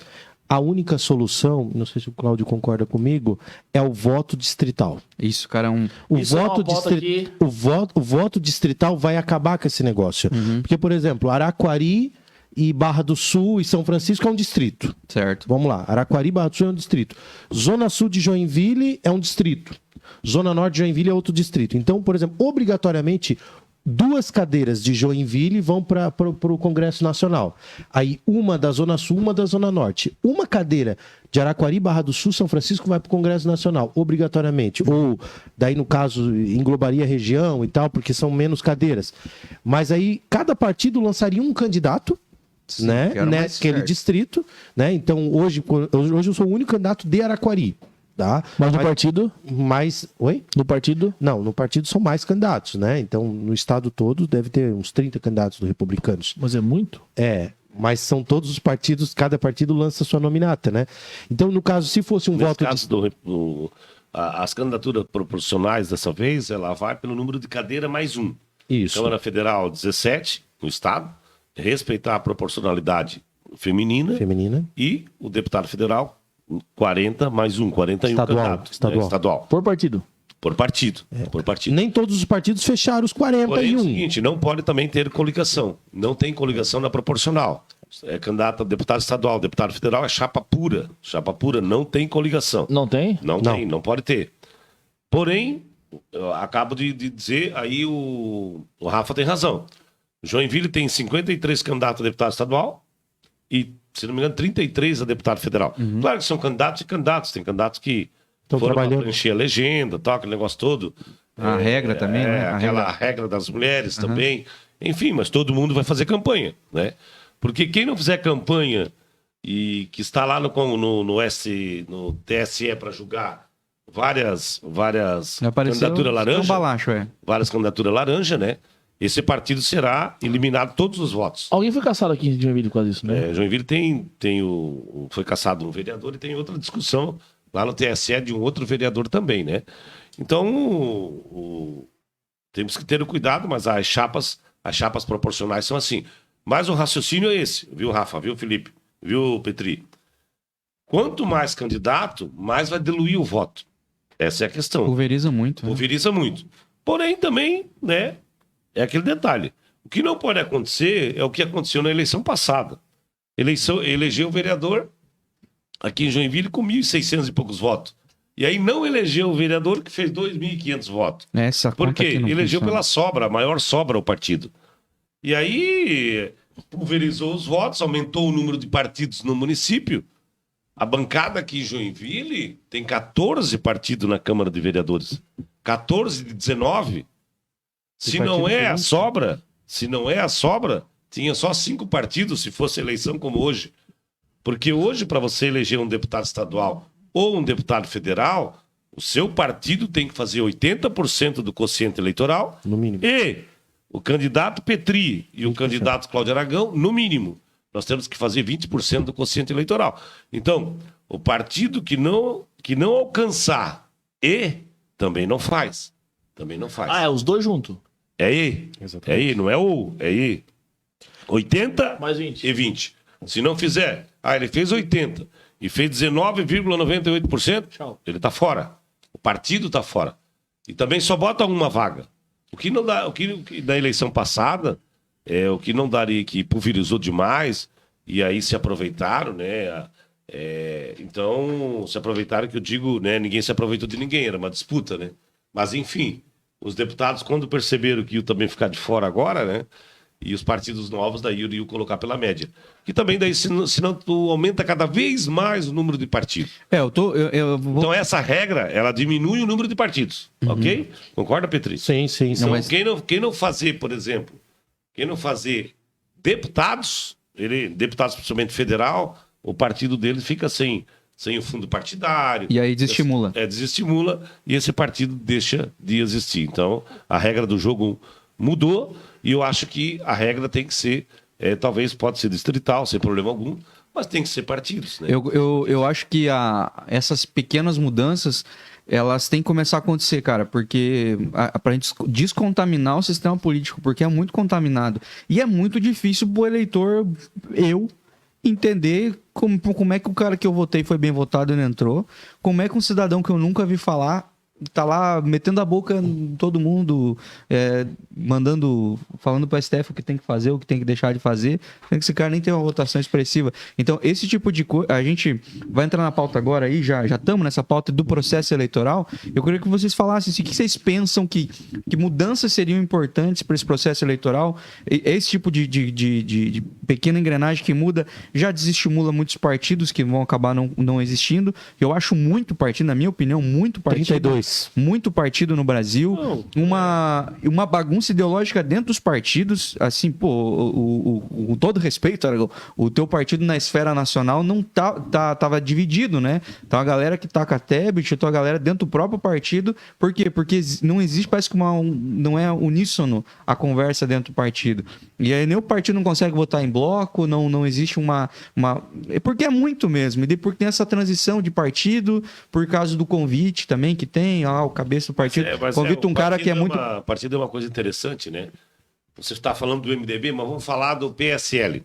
a única solução, não sei se o Cláudio concorda comigo, é o voto distrital. Isso, cara, o voto distrital vai acabar com esse negócio. Porque, por exemplo, Araquari e Barra do Sul e São Francisco é um distrito. Certo. Vamos lá. Araquari e Barra do Sul é um distrito. Zona Sul de Joinville é um distrito. Zona Norte de Joinville é outro distrito. Então, por exemplo, obrigatoriamente, 2 cadeiras de Joinville vão para o Congresso Nacional. Aí uma da Zona Sul, uma da Zona Norte. Uma cadeira de Araquari, Barra do Sul, São Francisco vai para o Congresso Nacional, obrigatoriamente. Ou, daí no caso, englobaria a região e tal, porque são menos cadeiras. Mas aí cada partido lançaria um candidato, Sim, né, que era o mais naquele certo. distrito, né? Então hoje eu sou o único candidato de Araquari, tá? Mas no partido? Mas, oi? No partido? Não, no partido são mais candidatos, né? Então no estado todo deve ter uns 30 candidatos do Republicanos. Mas é muito? Mas são todos os partidos, cada partido lança sua nominata, né? Então no caso, se fosse um Nesse voto caso, as candidaturas proporcionais dessa vez, ela vai pelo número de cadeira mais um. Isso. Câmara Federal, 17 no estado, respeitar a proporcionalidade feminina, feminina, e o deputado federal, 40 mais um, 41 Estadual, candidatos. estadual. Estadual. Por partido. Por partido. Por partido. nem todos os partidos fecharam os Porém, é o 41. seguinte, não pode também ter coligação. Não tem coligação na proporcional. É candidato a deputado estadual, deputado federal é chapa pura. Chapa pura, não tem coligação. Não tem? Não tem, não pode ter. Porém, eu acabo de dizer, aí o Rafa tem razão. Joinville tem 53 candidatos a deputado estadual e, se não me engano, 33 a deputado federal. Claro que são candidatos e candidatos. Tem candidatos que Estão foram para trabalhando. preencher a legenda, tal, aquele negócio todo. A regra também, né? A Aquela regra das mulheres também. Enfim, mas todo mundo vai fazer campanha, né? Porque quem não fizer campanha e que está lá no TSE para julgar várias candidaturas laranja, Balacho, várias candidaturas laranja, né? Esse partido será eliminado todos os votos. Alguém foi caçado aqui em Joinville por causa disso, né? Joinville foi caçado um vereador e tem outra discussão lá no TSE de um outro vereador também, né? Então, temos que ter o cuidado, mas as chapas proporcionais são assim. Mas o raciocínio é esse, viu, Rafa? Viu, Felipe? Viu, Petri? Quanto mais candidato, mais vai diluir o voto. Essa é a questão. Pulveriza muito. Pulveriza muito. Porém, também, né, é aquele detalhe. O que não pode acontecer é o que aconteceu na eleição passada. Elegeu o vereador aqui em Joinville com 1.600 e poucos votos. E aí não elegeu o vereador que fez 2.500 votos. Essa Por conta quê? aqui não Elegeu funciona. pela sobra, a maior sobra o partido. E aí pulverizou os votos, aumentou o número de partidos no município. A bancada aqui em Joinville tem 14 partidos na Câmara de Vereadores. 14 de 19. Se não é a sobra, tinha só 5 partidos se fosse eleição como hoje. Porque hoje, para você eleger um deputado estadual ou um deputado federal, o seu partido tem que fazer 80% do quociente eleitoral. No mínimo. E o candidato Petri e o candidato Cláudio Aragão, no mínimo. Nós temos que fazer 20% do quociente eleitoral. Então, o partido que não alcançar também não faz. Também não faz. Ah, é os dois juntos. É E. Exatamente. É E, não é o. É E. 80 Mais 20. e 20. Se não fizer, ele fez 80 e fez 19,98%, Tchau. ele tá fora. O partido tá fora. E também só bota uma vaga. O que não dá, o que na eleição passada, o que não daria, que pulverizou demais, e aí se aproveitaram, né? Então, se aproveitaram, que eu digo, né? Ninguém se aproveitou de ninguém, era uma disputa, né? Mas enfim, os deputados, quando perceberam que iam também ficar de fora agora, né? E os partidos novos daí iriam colocar pela média. Que também daí, senão tu aumenta cada vez mais o número de partidos. Eu vou... Então essa regra, ela diminui o número de partidos, ok? Concorda, Petri? Sim. Então, mas- quem não fazer, por exemplo, quem não fazer deputados, deputados principalmente federal, o partido dele fica sem o fundo partidário. E aí desestimula. Desestimula e esse partido deixa de existir. Então, a regra do jogo mudou e eu acho que a regra tem que ser, talvez pode ser distrital, sem problema algum, mas tem que ser partidos, né? Eu acho que essas pequenas mudanças, elas têm que começar a acontecer, cara, porque pra gente descontaminar o sistema político, porque é muito contaminado. E é muito difícil pro eleitor, entender como é que o cara que eu votei foi bem votado e não entrou, como é que um cidadão que eu nunca vi falar tá lá metendo a boca em todo mundo, falando pro STF o que tem que fazer, o que tem que deixar de fazer, tem que esse cara nem tem uma votação expressiva. Então, esse tipo de coisa, a gente vai entrar na pauta agora aí, já estamos nessa pauta do processo eleitoral. Eu queria que vocês falassem assim, o que vocês pensam que mudanças seriam importantes para esse processo eleitoral. Esse tipo de pequena engrenagem que muda já desestimula muitos partidos que vão acabar não existindo. Eu acho muito partido, na minha opinião, muito partido. 32. Muito partido no Brasil. Uma bagunça ideológica dentro dos partidos. Assim, pô, com todo respeito, Aragão, o teu partido na esfera nacional não tava dividido, né? Então a galera que taca a Tebet, a galera dentro do próprio partido. Por quê? Porque não existe, parece que não é uníssono a conversa dentro do partido. E aí nem o partido não consegue votar em bloco, não existe uma... Porque é muito mesmo. E porque tem essa transição de partido, por causa do convite também que tem, o cabeça do partido. Convita um cara que é muito... O partido é uma coisa interessante, né? Você está falando do MDB, mas vamos falar do PSL,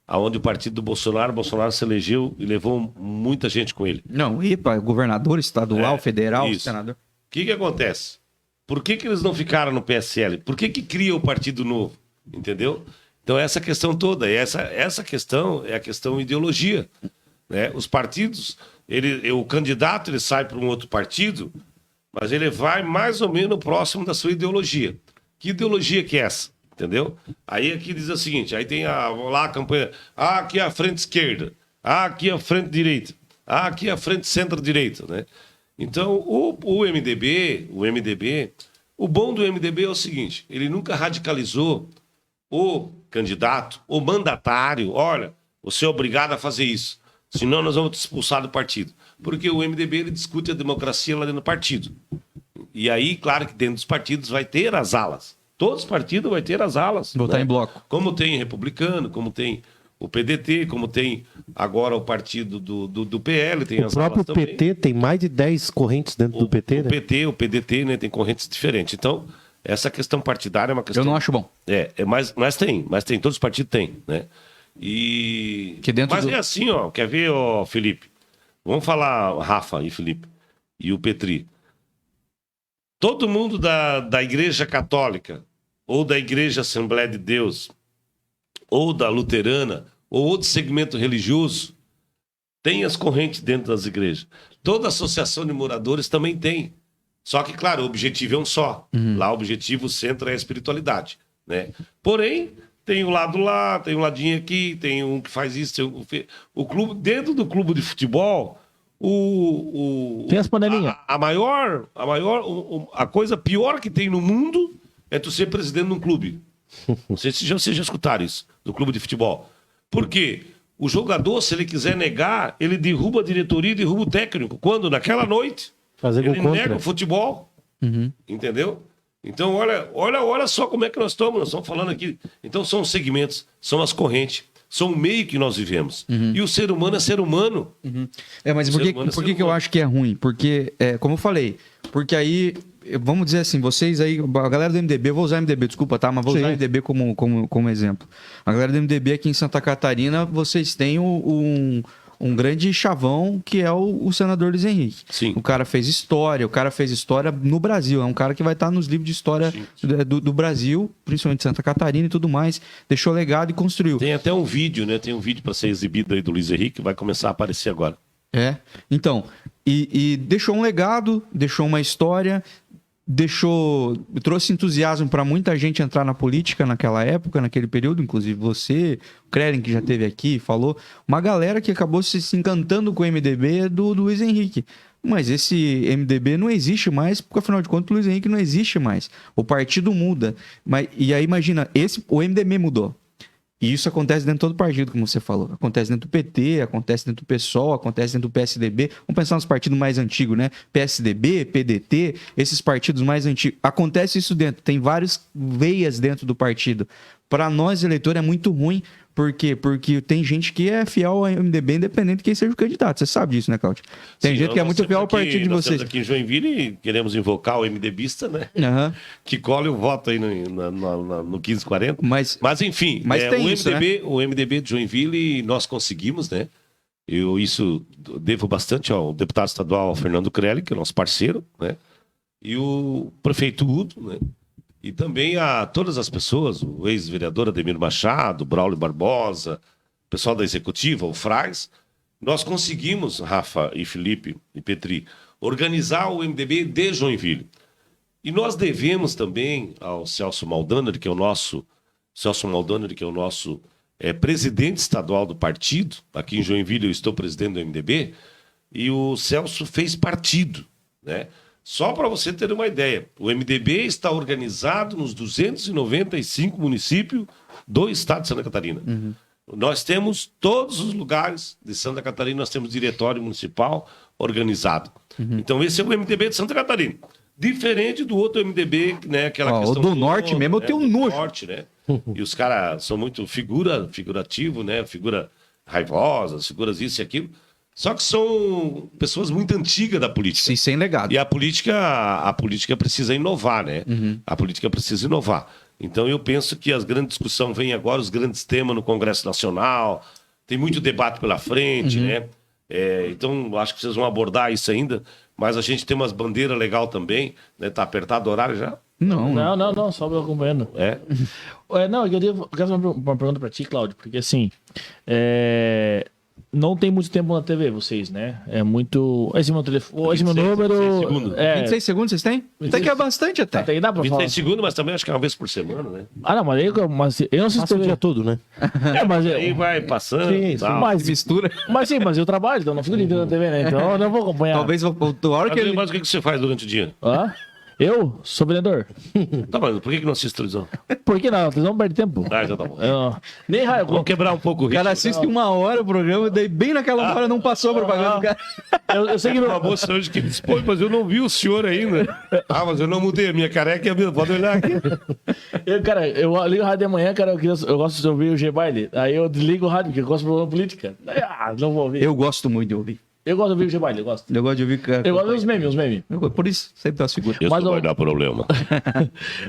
aonde o partido do Bolsonaro se elegeu e levou muita gente com ele. Não, governador estadual, federal, isso. senador. O que acontece? Por que eles não ficaram no PSL? Por que cria o Partido Novo? Entendeu? Então, essa questão toda, essa questão é a questão ideologia. Né? Os partidos, o candidato ele sai para um outro partido, mas ele vai mais ou menos próximo da sua ideologia. Que ideologia que é essa? Entendeu? Aí aqui diz o seguinte, aí tem lá a campanha, aqui é a frente esquerda, aqui é a frente direita, aqui é a frente centro-direita, né? Então, o MDB, o bom do MDB é o seguinte, ele nunca radicalizou o candidato, o mandatário, olha, você é obrigado a fazer isso, senão nós vamos te expulsar do partido. Porque o MDB ele discute a democracia lá dentro do partido. E aí, claro que dentro dos partidos vai ter as alas. Todos os partidos vão ter as alas. Votar em bloco. Como tem republicano, como tem o PDT, como tem agora o partido do PL, tem as alas também. O próprio PT tem mais de 10 correntes dentro do PT, né? O PDT, né, tem correntes diferentes. Então, essa questão partidária é uma questão... Eu não acho bom. Mas tem, todos os partidos têm, né? Mas é assim, ó, quer ver, ó, Felipe? Vamos falar, Rafa e Felipe, e o Petri. Todo mundo da Igreja Católica, ou da Igreja Assembleia de Deus, ou da Luterana, ou outro segmento religioso, tem as correntes dentro das igrejas. Toda associação de moradores também tem. Só que, claro, o objetivo é um só. Lá o objetivo, o centro é a espiritualidade, né? Porém, tem um lado lá, tem um ladinho aqui, tem um que faz isso. O clube, dentro do clube de futebol, tem as panelinhas. A coisa pior que tem no mundo é tu ser presidente de um clube. Não sei se vocês já escutaram isso, do clube de futebol. Por quê? O jogador, se ele quiser negar, ele derruba a diretoria e derruba o técnico. Quando? Naquela noite. Ele nega o futebol. Entendeu? Então, olha só como é que nós estamos falando aqui. Então, são os segmentos, são as correntes, são o meio que nós vivemos. E o ser humano é ser humano. Mas por que eu acho que é ruim? Porque, como eu falei, porque aí, vamos dizer assim, vocês aí, a galera do MDB, eu vou usar o MDB, desculpa, tá? Mas vou usar o MDB como exemplo. A galera do MDB aqui em Santa Catarina, vocês têm um grande chavão que é o senador Luiz Henrique. Sim. O cara fez história no Brasil. É um cara que vai estar nos livros de história do Brasil, principalmente de Santa Catarina e tudo mais. Deixou legado e construiu. Tem até um vídeo, né? Tem um vídeo para ser exibido aí do Luiz Henrique, que vai começar a aparecer agora. Então, e deixou um legado, deixou uma história, trouxe entusiasmo para muita gente entrar na política naquela época, naquele período, inclusive você, o Krellen, que já esteve aqui, falou, uma galera que acabou se encantando com o MDB do Luiz Henrique. Mas esse MDB não existe mais, porque afinal de contas o Luiz Henrique não existe mais. O partido muda. E aí imagina, o MDB mudou. E isso acontece dentro de todo partido, como você falou. Acontece dentro do PT, acontece dentro do PSOL, acontece dentro do PSDB. Vamos pensar nos partidos mais antigos, né? PSDB, PDT, esses partidos mais antigos. Acontece isso dentro. Tem várias veias dentro do partido. Para nós, eleitor, é muito ruim. Por quê? Porque tem gente que é fiel ao MDB, independente de quem seja o candidato. Você sabe disso, né, Cláudio? Tem gente que é muito fiel ao partido de vocês. Nós aqui em Joinville e queremos invocar o MDBista, né? Que colhe o voto aí no 1540. Mas enfim, tem isso, né? O MDB de Joinville nós conseguimos, né? Eu devo bastante ao deputado estadual Fernando Krellen, que é nosso parceiro, né? e o prefeito Udo, né? E também a todas as pessoas, o ex-vereador Ademir Machado, Braulio Barbosa, o pessoal da executiva, o Fraz, nós conseguimos, Rafa e Felipe e Petri, organizar o MDB de Joinville. E nós devemos também ao Celso Maldaner, que é o nosso presidente estadual do partido. Aqui em Joinville eu estou presidente do MDB, e o Celso fez partido, né? Só para você ter uma ideia, o MDB está organizado nos 295 municípios do estado de Santa Catarina. Nós temos todos os lugares de Santa Catarina, nós temos diretório municipal organizado. Então esse é o MDB de Santa Catarina. Diferente do outro MDB, né? Aquela questão o do norte mesmo, eu tenho nojo. Norte, né? E os caras são muito figurativo, né? Figura raivosa, figuras isso e aquilo. Só que são pessoas muito antigas da política. Sim, sem legado. E a política precisa inovar, né? A política precisa inovar. Então eu penso que as grandes discussões vêm agora, os grandes temas no Congresso Nacional, tem muito debate pela frente, né? Então acho que vocês vão abordar isso ainda, mas a gente tem umas bandeiras legal também, né? Tá apertado o horário já? Não, só me acompanhando. Não, eu quero fazer uma pergunta pra ti, Cláudio, porque assim, não tem muito tempo na TV, vocês, né? É muito. Esse é meu telefone, esse é meu número. 26 segundos. 26 segundos vocês têm? Até que é bastante até. Até que dá pra falar. 26 segundos, mas também acho que é uma vez por semana, né? Ah, não, mas eu não assisto Passa o TV. dia todo, né? Mas, Aí vai passando. Sim, tal. mas, Mistura. mas eu trabalho, então não fico ligando na TV, né? Então eu não vou acompanhar. Talvez a hora que ele... Mas o que você faz durante o dia? Hã? Eu sou vereador. Tá, mas por que não assiste televisão? Por que não? Vocês não perdem tempo. Ah, já tá bom. Nem raio. Vamos quebrar um pouco o O ritmo. cara assiste 1 hora o programa, daí bem naquela hora não passou a propaganda do cara. Eu sei que Uma moça hoje que disse, pô, mas eu não vi o senhor ainda. Ah, mas eu não mudei, a minha careca é a mesma, pode olhar aqui. eu ligo o rádio de manhã, cara, eu gosto de ouvir o G-Baile. Aí eu desligo o rádio, porque eu gosto de programa política. Não vou ouvir. Eu gosto muito de ouvir. Eu gosto de ouvir o G-Baile, eu gosto. Eu gosto de ouvir... Eu gosto de ver os memes. Por isso, sempre tem uma figura. Isso Mas não eu- vai dar problema.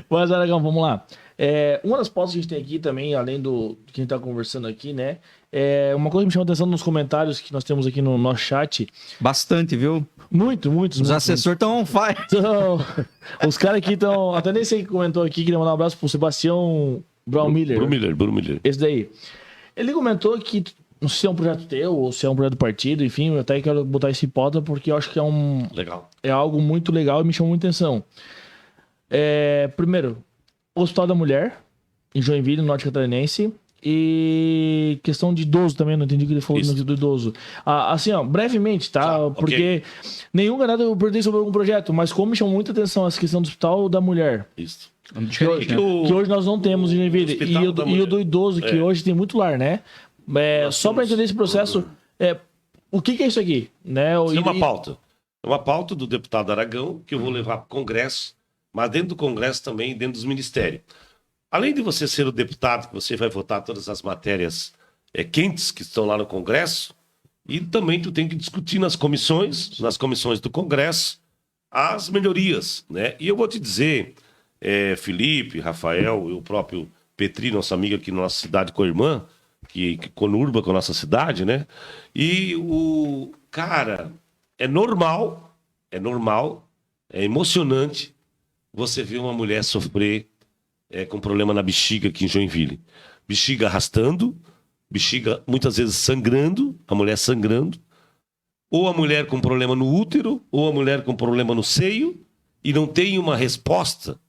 Mas, Aragão, vamos lá. Uma das pautas que a gente tem aqui também, além do que a gente tá conversando aqui, né? Uma coisa que me chamou a atenção nos comentários que nós temos aqui no nosso chat. Bastante, viu? Muitos. Os assessores estão on fire. Então, os caras aqui estão. Até nem sei que comentou aqui, queria mandar um abraço pro Sebastião Brown Miller. Bruno Miller. Esse daí. Ele comentou que, não sei se é um projeto teu ou se é um projeto do partido, enfim, eu até quero botar esse hipótese porque eu acho que Legal. é algo muito legal e me chamou muita atenção. Primeiro, Hospital da Mulher, em Joinville, no Norte Catarinense. E questão de idoso também, não entendi o que ele falou Isso. do idoso. Assim, ó, brevemente, tá? Tá, Porque nenhum ganado eu perguntei sobre algum projeto, mas como me chamou muita atenção essa questão do Hospital da Mulher. Isso. Diferente, né? Que hoje nós não temos em Joinville. Hospital da E o Mulher. do idoso, que hoje tem muito lar, né? Só para entender esse processo, o que é isso aqui? Né? Isso é uma pauta. É uma pauta do deputado Aragão, que eu vou levar para o Congresso, mas dentro do Congresso também, dentro dos ministérios. Além de você ser o deputado, que você vai votar todas as matérias quentes que estão lá no Congresso, e também tu tem que discutir nas comissões do Congresso, as melhorias, né? E eu vou te dizer, Felipe, Rafael, eu próprio Petri, nossa amiga aqui na nossa cidade co-irmã, que conurba com a nossa cidade, né? E o cara, é normal, é emocionante você ver uma mulher sofrer com problema na bexiga aqui em Joinville. Bexiga arrastando, bexiga muitas vezes sangrando, a mulher sangrando, ou a mulher com problema no útero, ou a mulher com problema no seio, e não tem uma resposta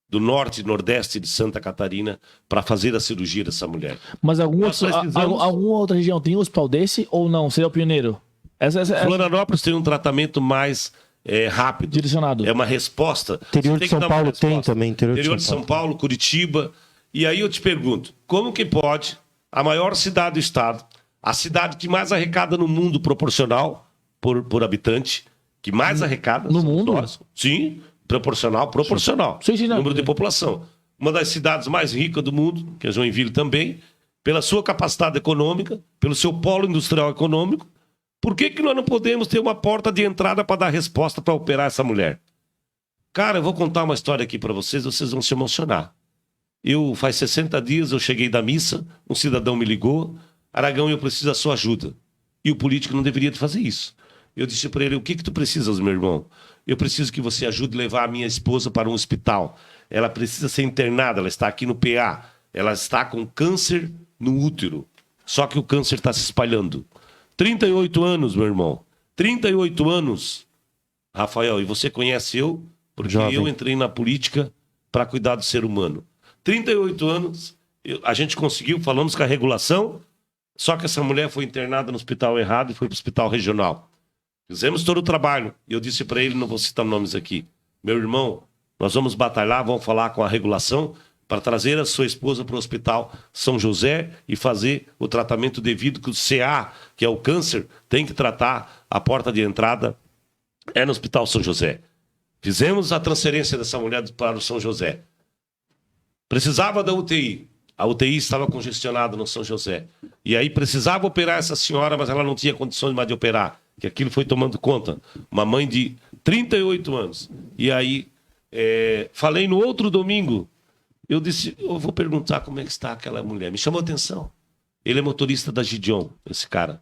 do norte e nordeste de Santa Catarina para fazer a cirurgia dessa mulher. Mas Nós precisamos- alguma outra região tem um hospital desse ou não? Seria o pioneiro? Essa Florianópolis tem um tratamento mais rápido. direcionado. É uma resposta. Interior Você de tem São que dar uma Paulo tem resposta. também, interior de Interior de São São Paulo, Curitiba. E aí eu te pergunto, como que pode a maior cidade do estado, a cidade que mais arrecada no mundo proporcional por habitante, que mais arrecada... No somos mundo? nós. Sim, proporcional. Sim, não. Número de população. Uma das cidades mais ricas do mundo, que é Joinville também, pela sua capacidade econômica, pelo seu polo industrial econômico. Por que nós não podemos ter uma porta de entrada para dar resposta para operar essa mulher? Cara, eu vou contar uma história aqui para vocês vão se emocionar. Faz 60 dias, eu cheguei da missa, um cidadão me ligou, Aragão, eu preciso da sua ajuda. E o político não deveria fazer isso. Eu disse para ele, o que tu precisas, meu irmão? Eu preciso que você ajude a levar a minha esposa para um hospital. Ela precisa ser internada, ela está aqui no PA. Ela está com câncer no útero. Só que o câncer está se espalhando. 38 anos, meu irmão. 38 anos. Rafael, e você conhece eu? Porque Jovem. eu entrei na política para cuidar do ser humano. 38 anos, a gente conseguiu, falamos com a regulação, só que essa mulher foi internada no hospital errado e foi para o hospital regional. Fizemos todo o trabalho. E eu disse para ele, não vou citar nomes aqui, meu irmão, nós vamos batalhar, vamos falar com a regulação para trazer a sua esposa para o Hospital São José e fazer o tratamento devido, que o CA, que é o câncer, tem que tratar, a porta de entrada é no Hospital São José. Fizemos a transferência dessa mulher para o São José. Precisava da UTI. A UTI estava congestionada no São José. E aí precisava operar essa senhora, mas ela não tinha condições mais de operar. Que aquilo foi tomando conta. Uma mãe de 38 anos. E aí, falei no outro domingo, eu disse, eu vou perguntar como é que está aquela mulher. Me chamou a atenção. Ele é motorista da Gideon, esse cara.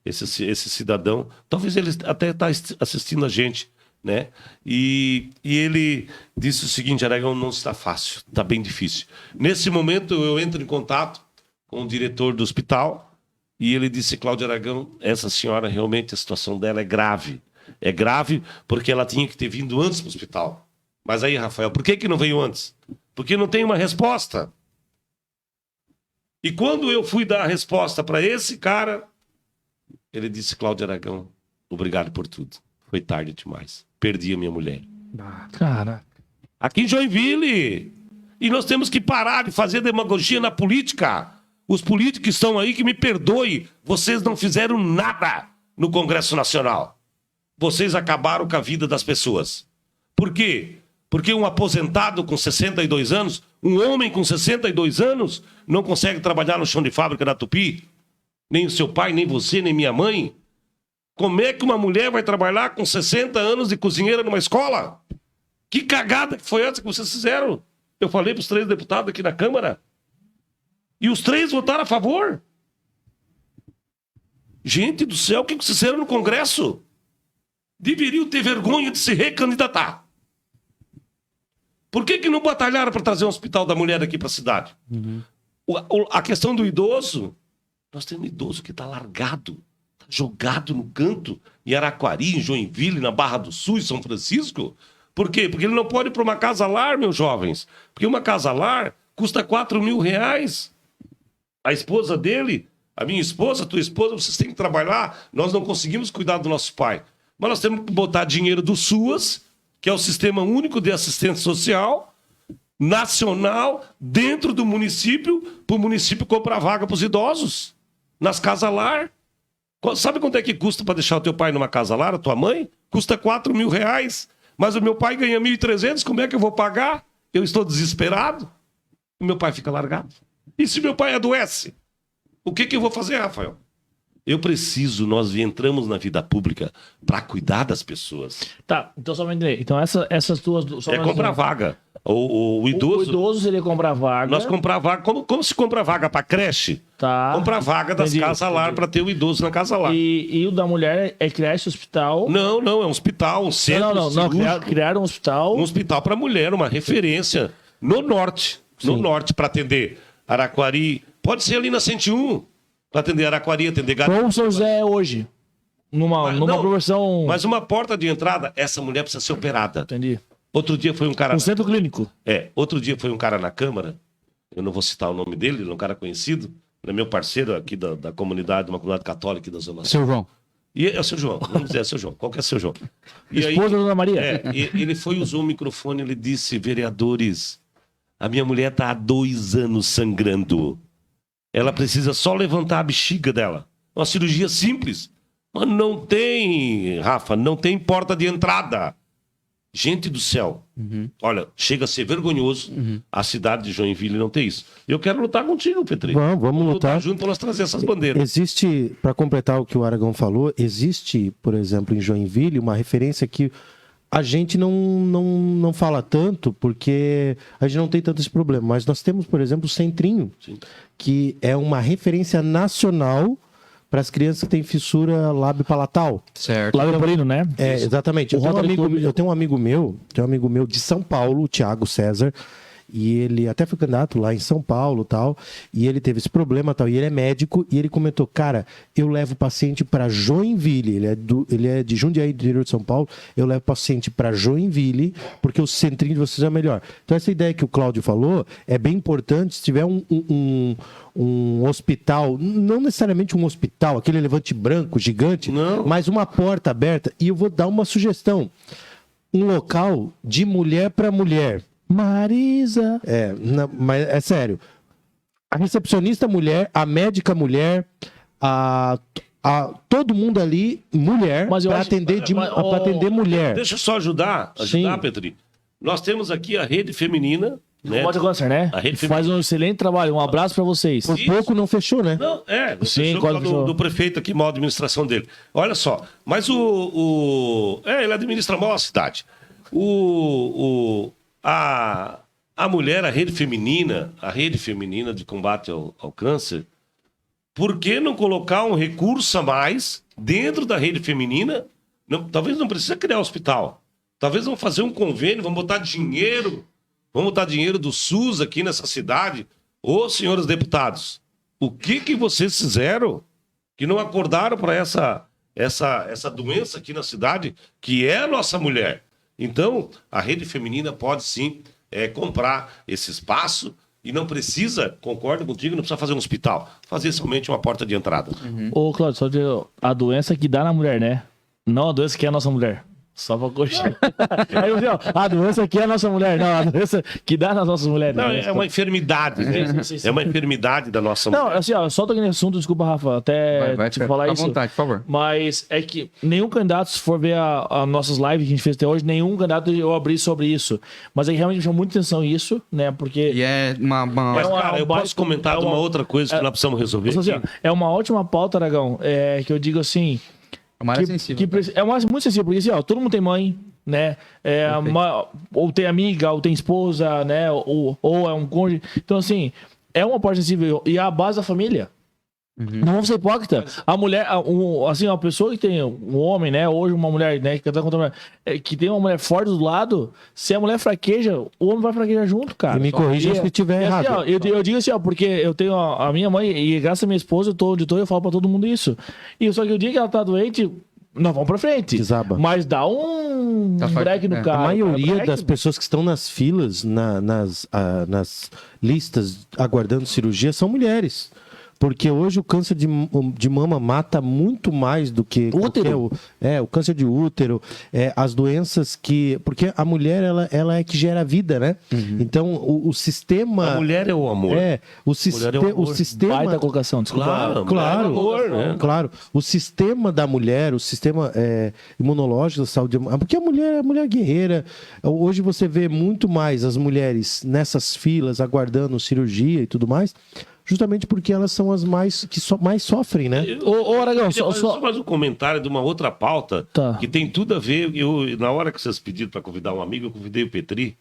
Esse cidadão. Talvez ele até está assistindo a gente, né? E ele disse o seguinte, Aragão, não está fácil, está bem difícil. Nesse momento eu entro em contato com o diretor do hospital e ele disse, Cláudio Aragão, essa senhora realmente a situação dela é grave. É grave porque ela tinha que ter vindo antes para o hospital. Mas aí, Rafael, por que não veio antes? Porque não tem uma resposta. E quando eu fui dar a resposta para esse cara, ele disse, Cláudio Aragão, obrigado por tudo. Foi tarde demais. Perdi a minha mulher. Cara. Aqui em Joinville. E nós temos que parar de fazer demagogia na política. Os políticos que estão aí, que me perdoem, vocês não fizeram nada no Congresso Nacional. Vocês acabaram com a vida das pessoas. Por quê? Porque um aposentado com 62 anos, um homem com 62 anos, não consegue trabalhar no chão de fábrica da Tupi? Nem o seu pai, nem você, nem minha mãe? Como é que uma mulher vai trabalhar com 60 anos de cozinheira numa escola? Que cagada que foi essa que vocês fizeram? Eu falei para os 3 deputados aqui na Câmara. E os 3 votaram a favor. Gente do céu, o que vocês fizeram no Congresso? Deveriam ter vergonha de se recandidatar. Por que não batalharam para trazer um hospital da mulher aqui para a cidade? A questão do idoso, nós temos um idoso que está largado, tá jogado no canto, em Araquari, em Joinville, na Barra do Sul, em São Francisco. Por quê? Porque ele não pode ir para uma casa-lar, meus jovens. Porque uma casa-lar custa 4 mil reais. A esposa dele, a minha esposa, a tua esposa, vocês têm que trabalhar. Nós não conseguimos cuidar do nosso pai. Mas nós temos que botar dinheiro do SUAS, que é o Sistema Único de Assistência Social, nacional, dentro do município, para o município comprar vaga para os idosos, nas casas-lar. Sabe quanto é que custa para deixar o teu pai numa casa-lar, a tua mãe? Custa 4 mil reais. Mas o meu pai ganha 1.300, como é que eu vou pagar? Eu estou desesperado. O meu pai fica largado. E se meu pai adoece? O que eu vou fazer, Rafael? Eu preciso, nós entramos na vida pública para cuidar das pessoas. Tá, então só pra entender. Então essas duas... É comprar vaga. O idoso... O idoso seria comprar vaga. Nós comprar vaga... Como se compra vaga para creche? Tá. Comprar vaga das casas-lar para ter o idoso na casa-lar. E o da mulher é creche, hospital... Não, é um hospital, um centro Não, criaram um hospital... Um hospital para mulher, uma referência no norte. Sim. No norte, para atender Araquari. Pode ser ali na 101. Para atender Araquari, atender Gato. Como o São José é hoje. Numa proporção... Mas uma porta de entrada, essa mulher precisa ser operada. Entendi. Outro dia foi um cara... Um centro clínico. Outro dia foi um cara na Câmara, eu não vou citar o nome dele, ele é um cara conhecido, ele é meu parceiro aqui da comunidade, uma comunidade católica da Zona Sul. Seu João. E é o seu João, vamos dizer, é o seu João. Qual que é o seu João? E Esposa da Dona Maria. Ele foi, usou o microfone, ele disse, vereadores, a minha mulher está há 2 anos sangrando. Ela precisa só levantar a bexiga dela. Uma cirurgia simples. Mas não tem, Rafa, não tem porta de entrada. Gente do céu. Olha, chega a ser vergonhoso a cidade de Joinville não ter isso. Eu quero lutar contigo, Petri. Vamos lutar junto para nós trazer essas bandeiras. Existe, para completar o que o Aragão falou, existe, por exemplo, em Joinville, uma referência que a gente não fala tanto, porque a gente não tem tanto esse problema. Mas nós temos, por exemplo, o Centrinho, Sim. que é uma referência nacional para as crianças que têm fissura lábio-palatal. Certo. Lábio leporino, né? É, exatamente. Eu tenho, um amigo meu de São Paulo, o Thiago César, e ele até foi candidato lá em São Paulo, tal, e ele teve esse problema, tal, e ele é médico, e ele comentou, cara, eu levo o paciente para Joinville, ele é de Jundiaí, do interior de São Paulo, eu levo o paciente para Joinville, porque o centrinho de vocês é melhor. Então essa ideia que o Cláudio falou é bem importante, se tiver um hospital, não necessariamente um hospital, aquele elevante branco, gigante, mas uma porta aberta, e eu vou dar uma sugestão, um local de mulher para mulher. Marisa. Mas é sério. A recepcionista mulher, a médica mulher, todo mundo ali, mulher, para atender, pra atender mulher. Deixa eu só ajudar, Petri. Nós temos aqui a rede feminina. Né? Combate ao câncer, né? A rede faz um excelente trabalho. Um abraço pra vocês. Por pouco não fechou, né? Não, fechou por causa do prefeito aqui, mal administração dele. Olha só, mas ele administra mal a cidade. A mulher, a rede feminina de combate ao câncer, por que não colocar um recurso a mais dentro da rede feminina? Talvez não precisa criar hospital. Talvez vamos fazer um convênio, vamos botar dinheiro do SUS aqui nessa cidade. Ô, senhores deputados, o que vocês fizeram que não acordaram para essa doença aqui na cidade, que é a nossa mulher? Então, a rede feminina pode sim comprar esse espaço e não precisa, concordo contigo, não precisa fazer um hospital, fazer somente uma porta de entrada. Ô, Cláudio, só dizer, a doença que dá na mulher, né? Não a doença que é a nossa mulher. Só pra coxar. Aí eu digo, a doença que é a nossa mulher. Não, a doença que dá nas nossas mulheres. Não, é uma enfermidade, né? Sim. É uma enfermidade da nossa mulher. Não, assim, ó, só tô aqui nesse assunto, desculpa, Rafa, até vai te falar isso. À vontade, por favor. Mas é que nenhum candidato, se for ver as nossas lives que a gente fez até hoje, nenhum candidato eu abri sobre isso. Mas é que realmente me chamou muita atenção isso, né? Porque... E é Mas, cara, eu posso comentar de uma outra coisa que nós precisamos resolver. Assim, é uma ótima pauta, Aragão, que eu digo assim... É uma área sensível. É uma área muito sensível, porque assim, ó, todo mundo tem mãe, né? Ou tem amiga, ou tem esposa, né? Ou é um cônjuge. Então, assim, é uma parte sensível. E é a base da família. Não vamos ser hipócrita. A mulher, assim, uma pessoa que tem um homem, né? Hoje uma mulher, né? Que tem uma mulher forte do lado, se a mulher fraqueja, o homem vai fraquejar junto, cara. E me corrija se estiver errado. Assim, ó, eu digo assim, ó, porque eu tenho a minha mãe, e graças à minha esposa, eu tô onde tô, eu falo pra todo mundo isso. E só que o dia que ela tá doente, nós vamos pra frente. Desaba. Mas dá um break no cara. A maioria das pessoas que estão nas filas, nas listas aguardando cirurgia, são mulheres. Porque hoje o câncer de mama mata muito mais do que útero. O câncer de útero, as doenças que... Porque a mulher, ela é que gera a vida, né? Então, o sistema... A mulher é o amor. O sistema... Baita colocação, desculpa. Claro. O sistema da mulher, o sistema imunológico da saúde... Porque a mulher é mulher guerreira. Hoje você vê muito mais as mulheres nessas filas, aguardando cirurgia e tudo mais... Justamente porque elas são as que mais sofrem, né? Ô, Aragão, só mais um comentário de uma outra pauta que tem tudo a ver. Na hora que vocês pediram para convidar um amigo, eu convidei o Petri,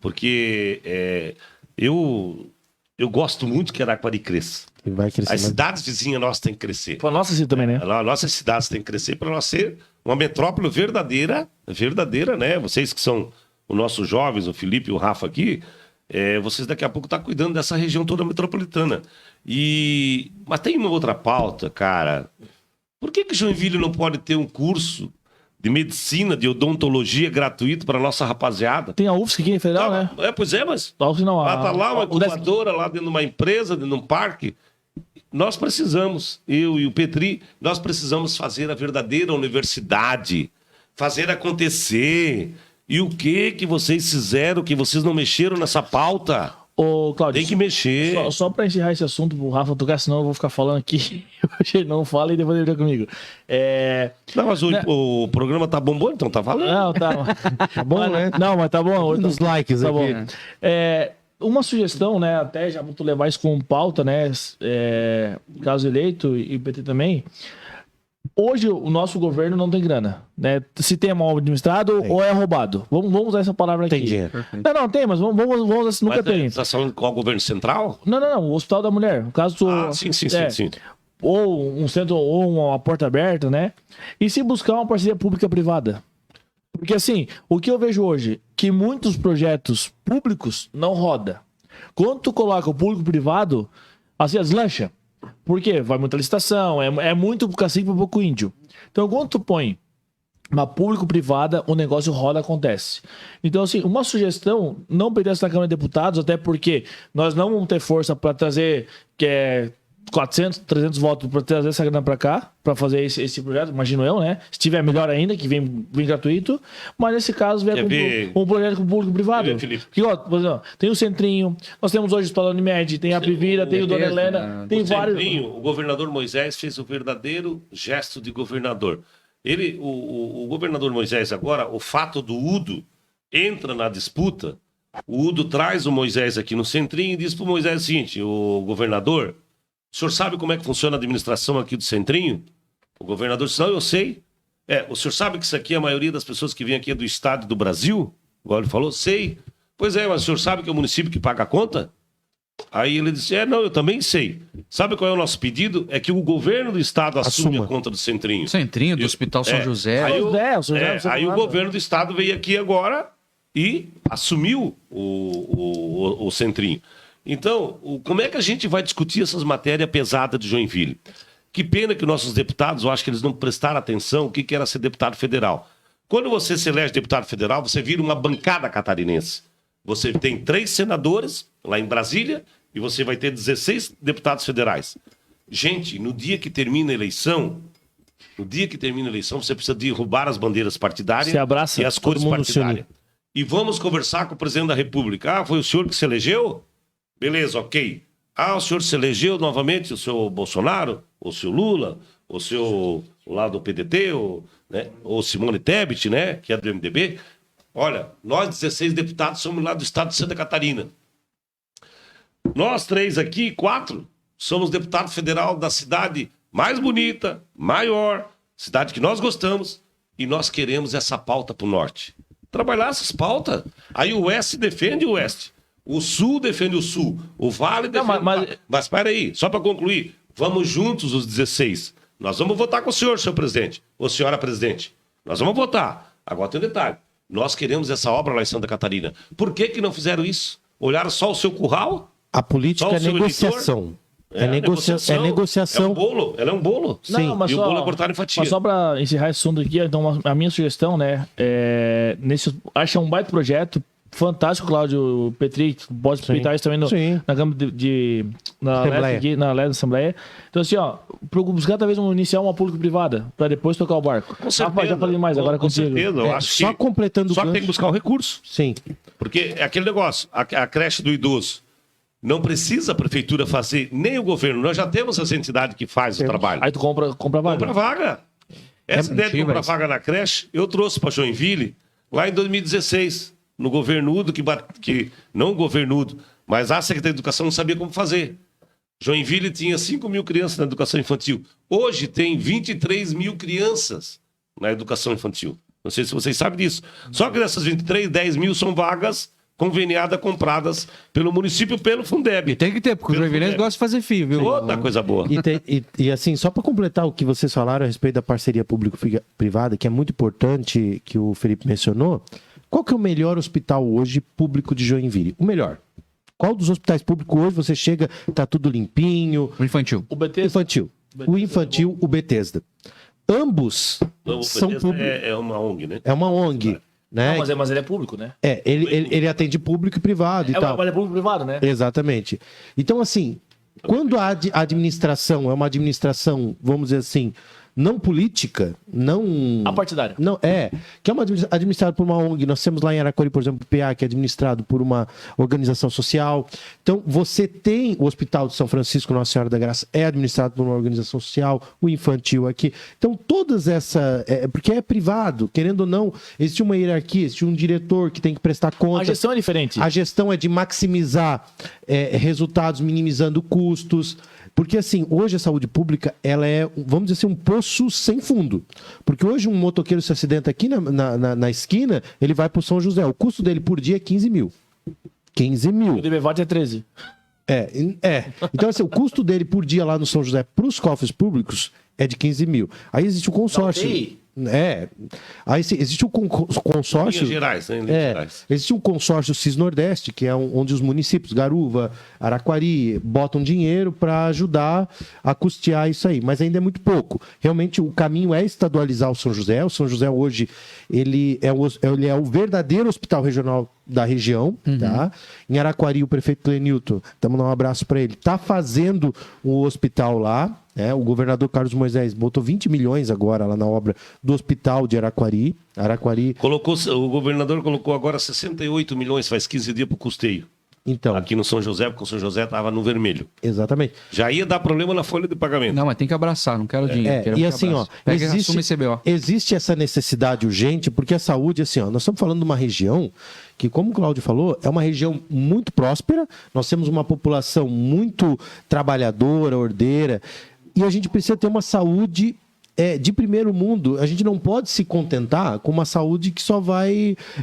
porque eu gosto muito que Araquari cresça. E vai crescer. As cidades vizinhas nossas têm que crescer. Para nossa cidade também, né? Nossas cidades têm que crescer para nós ser uma metrópole verdadeira, né? Vocês que são os nossos jovens, o Felipe e o Rafa aqui, vocês daqui a pouco estão cuidando dessa região toda metropolitana. Mas tem uma outra pauta, cara. Por que Joinville não pode ter um curso de medicina, de odontologia gratuito para nossa rapaziada? Tem a UFSC aqui em Federal, né? Pois é, mas... A UFSC não, tá lá uma incubadora, lá dentro de uma empresa, dentro de um parque. Nós precisamos, eu e o Petri, nós precisamos fazer a verdadeira universidade. Fazer acontecer... E o que vocês fizeram, que vocês não mexeram nessa pauta? Ô, Cláudio, tem que mexer. Só para encerrar esse assunto pro Rafa tocar, senão eu vou ficar falando aqui. Hoje ele não fala e depois ele vem comigo. Não, mas o programa tá bombando, então tá valendo. Não, tá. Tá bom, né? Não, mas tá bom. Nos likes tá aqui. Bom. Uma sugestão, né? Até já vou levar isso como pauta, né? Caso eleito e o PT também. Hoje o nosso governo não tem grana, né? Se tem mal administrado ou é roubado. Vamos usar essa palavra aqui. Tem dinheiro. Não, tem, mas vamos usar se nunca tem. Você tá falando qual governo central? Não, o Hospital da Mulher. No caso sim. ou um centro ou uma porta aberta, né? E se buscar uma parceria pública-privada? Porque assim, o que eu vejo hoje, que muitos projetos públicos não roda. Quando tu coloca o público-privado, assim, deslancha. Por quê? Vai muita licitação, é muito cacique para pouco índio. Então, quando tu põe uma público-privada, o negócio roda, acontece. Então, assim, uma sugestão, não perder na Câmara de Deputados, até porque nós não vamos ter força para trazer 400, 300 votos para trazer essa grana para cá, para fazer esse projeto, imagino eu, né? Se tiver melhor ainda, que vem gratuito, mas nesse caso vem com um projeto com o público-privado. Porque, ó, por exemplo, tem o Centrinho, nós temos hoje o Hospital da Unimed, tem a Privira, tem o Dona Helena, tem vários... Centrinho, o governador Moisés fez o verdadeiro gesto de governador. O governador Moisés agora, o fato do Udo entra na disputa, o Udo traz o Moisés aqui no Centrinho e diz para o Moisés o seguinte: o governador, o senhor sabe como é que funciona a administração aqui do Centrinho? O governador disse: não, eu sei. O senhor sabe que isso aqui, a maioria das pessoas que vêm aqui é do estado e do Brasil? Igual ele falou, sei. Pois é, mas o senhor sabe que é o município que paga a conta? Aí ele disse: não, eu também sei. Sabe qual é o nosso pedido? É que o governo do estado assuma a conta do Centrinho. Centrinho, do Hospital São José. Aí o governo do estado veio aqui agora e assumiu o Centrinho. Então, como é que a gente vai discutir essas matérias pesadas de Joinville? Que pena que nossos deputados, eu acho que eles não prestaram atenção o que era ser deputado federal. Quando você se elege deputado federal, você vira uma bancada catarinense. Você tem 3 senadores lá em Brasília e você vai ter 16 deputados federais. Gente, no dia que termina a eleição, você precisa derrubar as bandeiras partidárias e as cores partidárias. E vamos conversar com o presidente da República. Ah, foi o senhor que se elegeu? Beleza, ok. Ah, o senhor se elegeu novamente, o senhor Bolsonaro, o senhor Lula, o senhor lá do PDT, ou Simone Tebet, né, que é do MDB. Olha, nós 16 deputados somos lá do estado de Santa Catarina. Nós 3 aqui, 4, somos deputado federal da cidade mais bonita, maior, cidade que nós gostamos, e nós queremos essa pauta para o norte. Trabalhar essas pautas. Aí o oeste defende o oeste. O sul defende o sul. O vale defende o vale. Mas espera aí, só para concluir. Vamos juntos os 16. Nós vamos votar com o senhor presidente. Ou senhora presidente. Nós vamos votar. Agora tem um detalhe. Nós queremos essa obra lá em Santa Catarina. Por que não fizeram isso? Olharam só o seu curral? A política é negociação. É negociação. É um bolo. Ela é um bolo. Sim. Não, mas e só, o bolo é cortado em fatia. Mas só para encerrar esse assunto aqui, então a minha sugestão, né, acho um baita projeto, fantástico, Cláudio Petri, pode explicar isso também na Câmara na Assembleia. Então, assim, ó, buscar talvez iniciar uma público-privada, para depois tocar o barco. Com certeza. Já falei mais, agora contigo. Com certeza, eu acho só que... completando Só que tem que buscar o recurso. Sim. Porque é aquele negócio, a creche do idoso, não precisa a prefeitura fazer, nem o governo. Nós já temos essa entidade que faz o trabalho. Aí tu compra vaga. Compra vaga. Essa ideia de comprar vaga na creche, eu trouxe para Joinville lá em 2016. No governudo, não o governudo, mas a Secretaria de Educação não sabia como fazer. Joinville tinha 5 mil crianças na educação infantil. Hoje tem 23 mil crianças na educação infantil. Não sei se vocês sabem disso. Só que dessas 23, 10 mil são vagas conveniadas, compradas pelo município, pelo Fundeb. E tem que ter, porque o Joinville gosta de fazer fio, viu? Outra coisa boa. E assim, só para completar o que vocês falaram a respeito da parceria público-privada, que é muito importante, que o Felipe mencionou, qual que é o melhor hospital hoje público de Joinville? O melhor. Qual dos hospitais públicos hoje você chega, tá tudo limpinho? O infantil. O Bethesda. Infantil. O infantil, o Bethesda. Ambos são públicos. É uma ONG, né? É uma ONG. Né? Não, mas ele é público, né? Ele atende público e privado e tal. Mas é público e privado, né? Exatamente. Então, assim, quando a administração é uma administração, vamos dizer assim, não política, não... Apartidária. Não, que é uma administrada por uma ONG. Nós temos lá em Araquari, por exemplo, o PA, que é administrado por uma organização social. Então, você tem o Hospital de São Francisco Nossa Senhora da Graça, é administrado por uma organização social, o infantil aqui. Então, todas essa... porque é privado, querendo ou não, existe uma hierarquia, existe um diretor que tem que prestar conta. A gestão é diferente. A gestão é de maximizar resultados, minimizando custos. Porque, assim, hoje a saúde pública, ela é, vamos dizer assim, um poço sem fundo. Porque hoje um motoqueiro se acidenta aqui na esquina, ele vai para o São José. O custo dele por dia é 15 mil. 15 mil. O DBVAT é 13. Então, assim, o custo dele por dia lá no São José para os cofres públicos é de 15 mil. Aí existe o consórcio. Aí existe o consórcio. Linhas Gerais, né? Linhas Gerais. Existe um consórcio Cis-Nordeste, que é onde os municípios, Garuva, Araquari, botam dinheiro para ajudar a custear isso aí. Mas ainda é muito pouco. Realmente, o caminho é estadualizar o São José. O São José hoje ele é o verdadeiro hospital regional da região. Tá? Em Araquari, o prefeito Clenilton, estamos dando um abraço para ele, está fazendo o hospital lá. O governador Carlos Moisés botou 20 milhões agora lá na obra do hospital de Araquari. O governador colocou agora 68 milhões, faz 15 dias para o custeio. Então, aqui no São José, porque o São José estava no vermelho. Exatamente. Já ia dar problema na folha de pagamento. Não, mas tem que abraçar, não quero dinheiro. Quero e assim, existe essa necessidade urgente, porque a saúde, assim, nós estamos falando de uma região que, como o Cláudio falou, é uma região muito próspera, nós temos uma população muito trabalhadora, ordeira, e a gente precisa ter uma saúde de primeiro mundo. A gente não pode se contentar com uma saúde que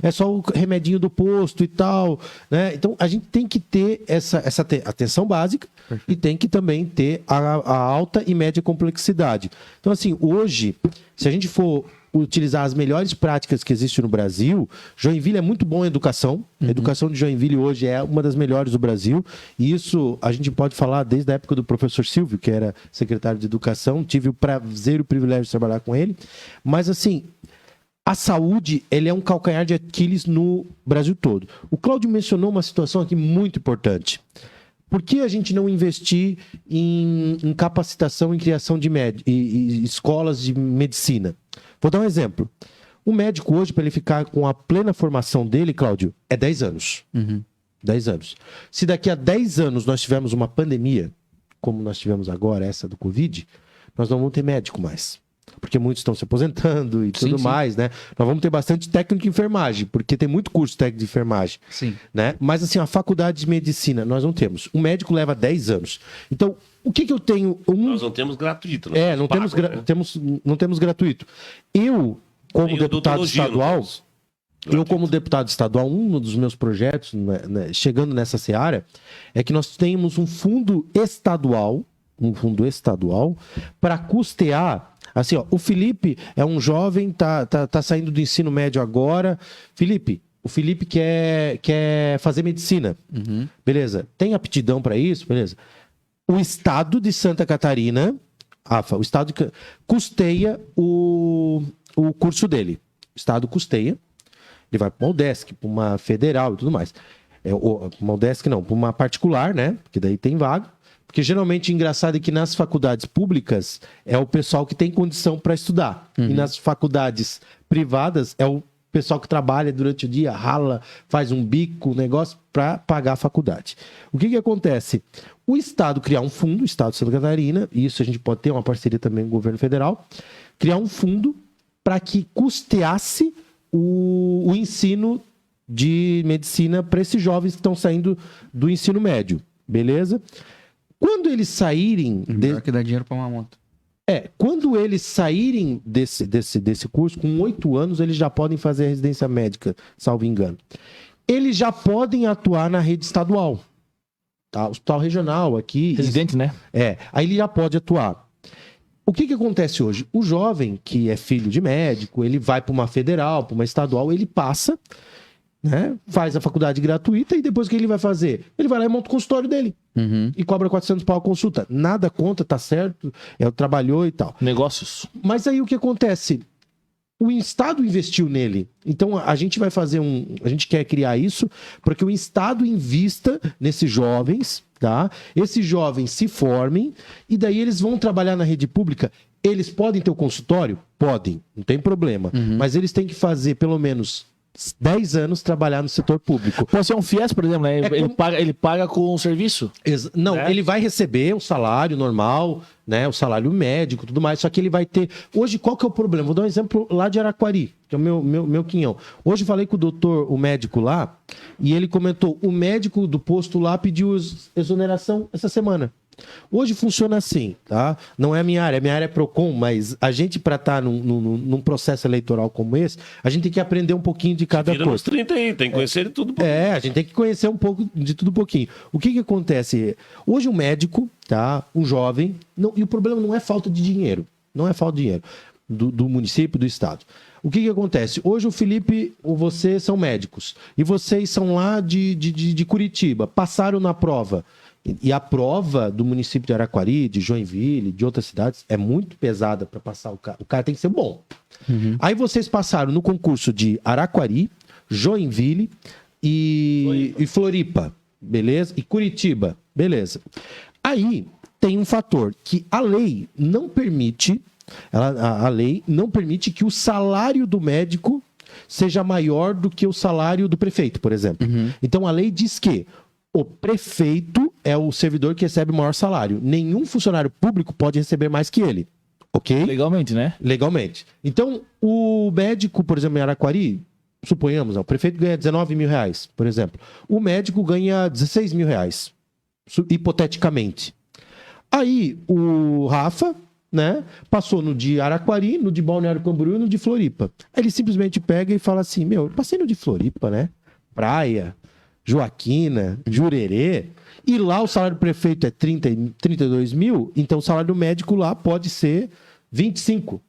é só o remedinho do posto e tal, né? Então, a gente tem que ter essa atenção básica e tem que também ter a alta e média complexidade. Então, assim, hoje, se a gente for utilizar as melhores práticas que existem no Brasil, Joinville é muito bom em educação. A educação de Joinville hoje é uma das melhores do Brasil. E isso a gente pode falar desde a época do professor Silvio, que era secretário de Educação. Tive o prazer e o privilégio de trabalhar com ele. Mas, assim, a saúde, ele é um calcanhar de Aquiles no Brasil todo. O Cláudio mencionou uma situação aqui muito importante. Por que a gente não investir em capacitação e criação de escolas de medicina? Vou dar um exemplo. O médico hoje, para ele ficar com a plena formação dele, Cláudio, é 10 anos. 10 anos. Se daqui a 10 anos nós tivermos uma pandemia, como nós tivemos agora, essa do Covid, nós não vamos ter médico mais. Porque muitos estão se aposentando e tudo mais, né? Nós vamos ter bastante técnico de enfermagem, porque tem muito curso técnico de enfermagem. Né? Mas, assim, a faculdade de medicina, nós não temos. O médico leva 10 anos. Então, o que eu tenho... Nós não temos gratuito. Não temos gratuito. Eu, como deputado estadual... como deputado estadual, um dos meus projetos, né, chegando nessa seara, é que nós tenhamos um fundo estadual para custear. Assim, o Felipe é um jovem, tá saindo do ensino médio agora. O Felipe quer fazer medicina. Beleza. Tem aptidão para isso? Beleza. O estado de Santa Catarina, o estado custeia o curso dele. O estado custeia. Ele vai para uma UDESC, para uma federal e tudo mais. Uma UDESC não, para uma particular, né? Porque daí tem vaga. Porque geralmente, engraçado é que nas faculdades públicas é o pessoal que tem condição para estudar. E nas faculdades privadas é o pessoal que trabalha durante o dia, rala, faz um bico, negócio para pagar a faculdade. O que acontece? O Estado criar um fundo, o Estado de Santa Catarina, e isso a gente pode ter uma parceria também com o governo federal, criar um fundo para que custeasse o ensino de medicina para esses jovens que estão saindo do ensino médio. Beleza? Quando eles saírem... que dá dinheiro para uma moto. Quando eles saírem desse curso, com 8 anos, eles já podem fazer a residência médica, salvo engano. Eles já podem atuar na rede estadual. Tá? Hospital regional aqui... Residente, né? Aí ele já pode atuar. O que acontece hoje? O jovem que é filho de médico, ele vai para uma federal, para uma estadual, ele passa... Né? Faz a faculdade gratuita e depois o que ele vai fazer? Ele vai lá e monta o consultório dele. E cobra 400 pau a consulta. Nada conta, tá certo, trabalhou e tal. Negócios. Mas aí o que acontece? O Estado investiu nele. Então a gente vai fazer a gente quer criar isso para que o Estado invista nesses jovens, tá? Esses jovens se formem e daí eles vão trabalhar na rede pública. Eles podem ter o consultório? Podem, não tem problema. Mas eles têm que fazer pelo menos 10 anos trabalhar no setor público. Pode ser um FIES, por exemplo, né? Ele paga com o serviço? Não, ele vai receber o salário normal, né? O salário médico, tudo mais, só que ele vai ter... Hoje, qual que é o problema? Vou dar um exemplo lá de Araquari, que é o meu quinhão. Hoje falei com o médico lá, e ele comentou, o médico do posto lá pediu exoneração essa semana. Hoje funciona assim, tá? Não é a minha área é Procon, mas a gente, para estar num processo eleitoral como esse, a gente tem que aprender um pouquinho de cada Vira nos coisa. 30 aí, tem que conhecer de tudo. A gente tem que conhecer um pouco de tudo um pouquinho. O que acontece? Hoje um médico, tá? Um jovem, e o problema não é falta de dinheiro, não é falta de dinheiro do município, do estado. O que acontece? Hoje o Felipe ou você são médicos e vocês são lá de Curitiba, passaram na prova. E a prova do município de Araquari, de Joinville, de outras cidades, é muito pesada para passar o cara. O cara tem que ser bom. Aí vocês passaram no concurso de Araquari, Joinville e Floripa, beleza? E Curitiba, beleza. Aí tem um fator que a lei não permite, a lei não permite que o salário do médico seja maior do que o salário do prefeito, por exemplo. Então a lei diz que o prefeito é o servidor que recebe o maior salário. Nenhum funcionário público pode receber mais que ele. Ok? Legalmente, né? Legalmente. Então, o médico, por exemplo, em Araquari, suponhamos, o prefeito ganha 19 mil reais, por exemplo. O médico ganha 16 mil reais, hipoteticamente. Aí, o Rafa, né, passou no de Araquari, no de Balneário Camboriú e no de Floripa. Aí ele simplesmente pega e fala assim, eu passei no de Floripa, né? Praia, Joaquina, Jurerê, e lá o salário do prefeito é 32 mil, então o salário do médico lá pode ser 25.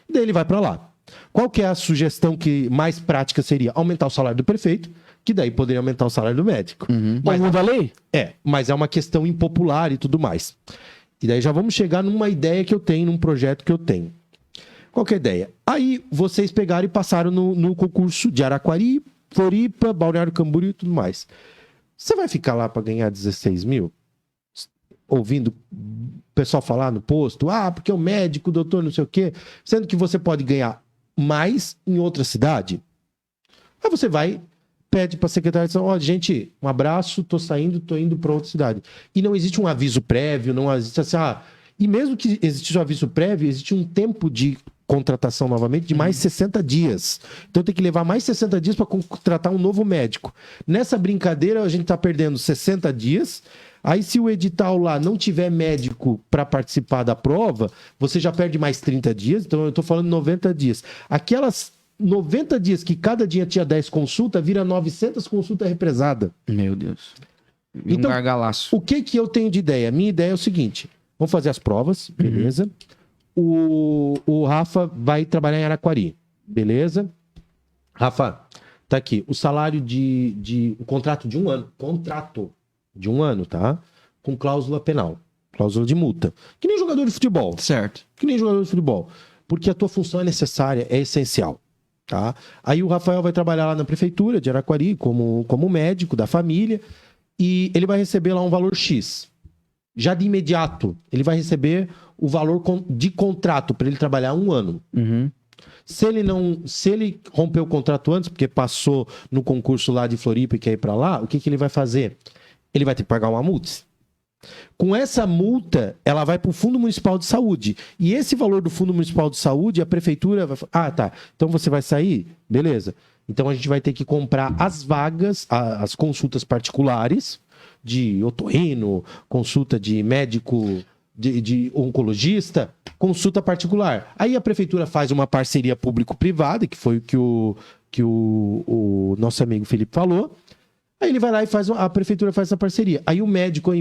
Daí ele vai para lá. Qual que é a sugestão que mais prática seria? Aumentar o salário do prefeito, que daí poderia aumentar o salário do médico. Mas muda a lei? Mas é uma questão impopular e tudo mais. E daí já vamos chegar numa ideia que eu tenho, num projeto que eu tenho. Qual que é a ideia? Aí vocês pegaram e passaram no concurso de Araquari, Floripa, Balneário Camboriú e tudo mais. Você vai ficar lá para ganhar 16 mil? Ouvindo o pessoal falar no posto, porque o médico, o doutor, não sei o quê, sendo que você pode ganhar mais em outra cidade. Aí você vai, pede para a secretária de saúde, gente, um abraço, tô saindo, tô indo para outra cidade. E não existe um aviso prévio, não existe assim, e mesmo que existisse um aviso prévio, existe um tempo de contratação novamente de mais 60 dias. Então tem que levar mais 60 dias para contratar um novo médico. Nessa brincadeira, a gente está perdendo 60 dias. Aí, se o edital lá não tiver médico para participar da prova, você já perde mais 30 dias. Então, eu estou falando 90 dias. Aquelas 90 dias que cada dia tinha 10 consultas, vira 900 consultas represadas. Meu Deus. Então, gargalaço. o que eu tenho de ideia? A minha ideia é o seguinte. Vamos fazer as provas, beleza? O Rafa vai trabalhar em Araquari, beleza? Rafa, tá aqui. O salário o contrato de um ano. Contrato de um ano, tá? Com cláusula penal. Cláusula de multa. Que nem jogador de futebol. Certo. Que nem jogador de futebol. Porque a tua função é necessária, é essencial. Tá? Aí o Rafael vai trabalhar lá na prefeitura de Araquari como médico da família e ele vai receber lá um valor X. Já de imediato, ele vai receber o valor de contrato para ele trabalhar um ano. Se ele romper o contrato antes, porque passou no concurso lá de Floripa e quer ir para lá, o que ele vai fazer? Ele vai ter que pagar uma multa. Com essa multa, ela vai para o Fundo Municipal de Saúde. E esse valor do Fundo Municipal de Saúde, a prefeitura vai falar, tá, então você vai sair? Beleza. Então a gente vai ter que comprar as vagas, as consultas particulares, de otorrino, consulta de médico, de oncologista, consulta particular. Aí a prefeitura faz uma parceria público-privada, que foi o que o nosso amigo Felipe falou. Aí ele vai lá e a prefeitura faz essa parceria. Aí o médico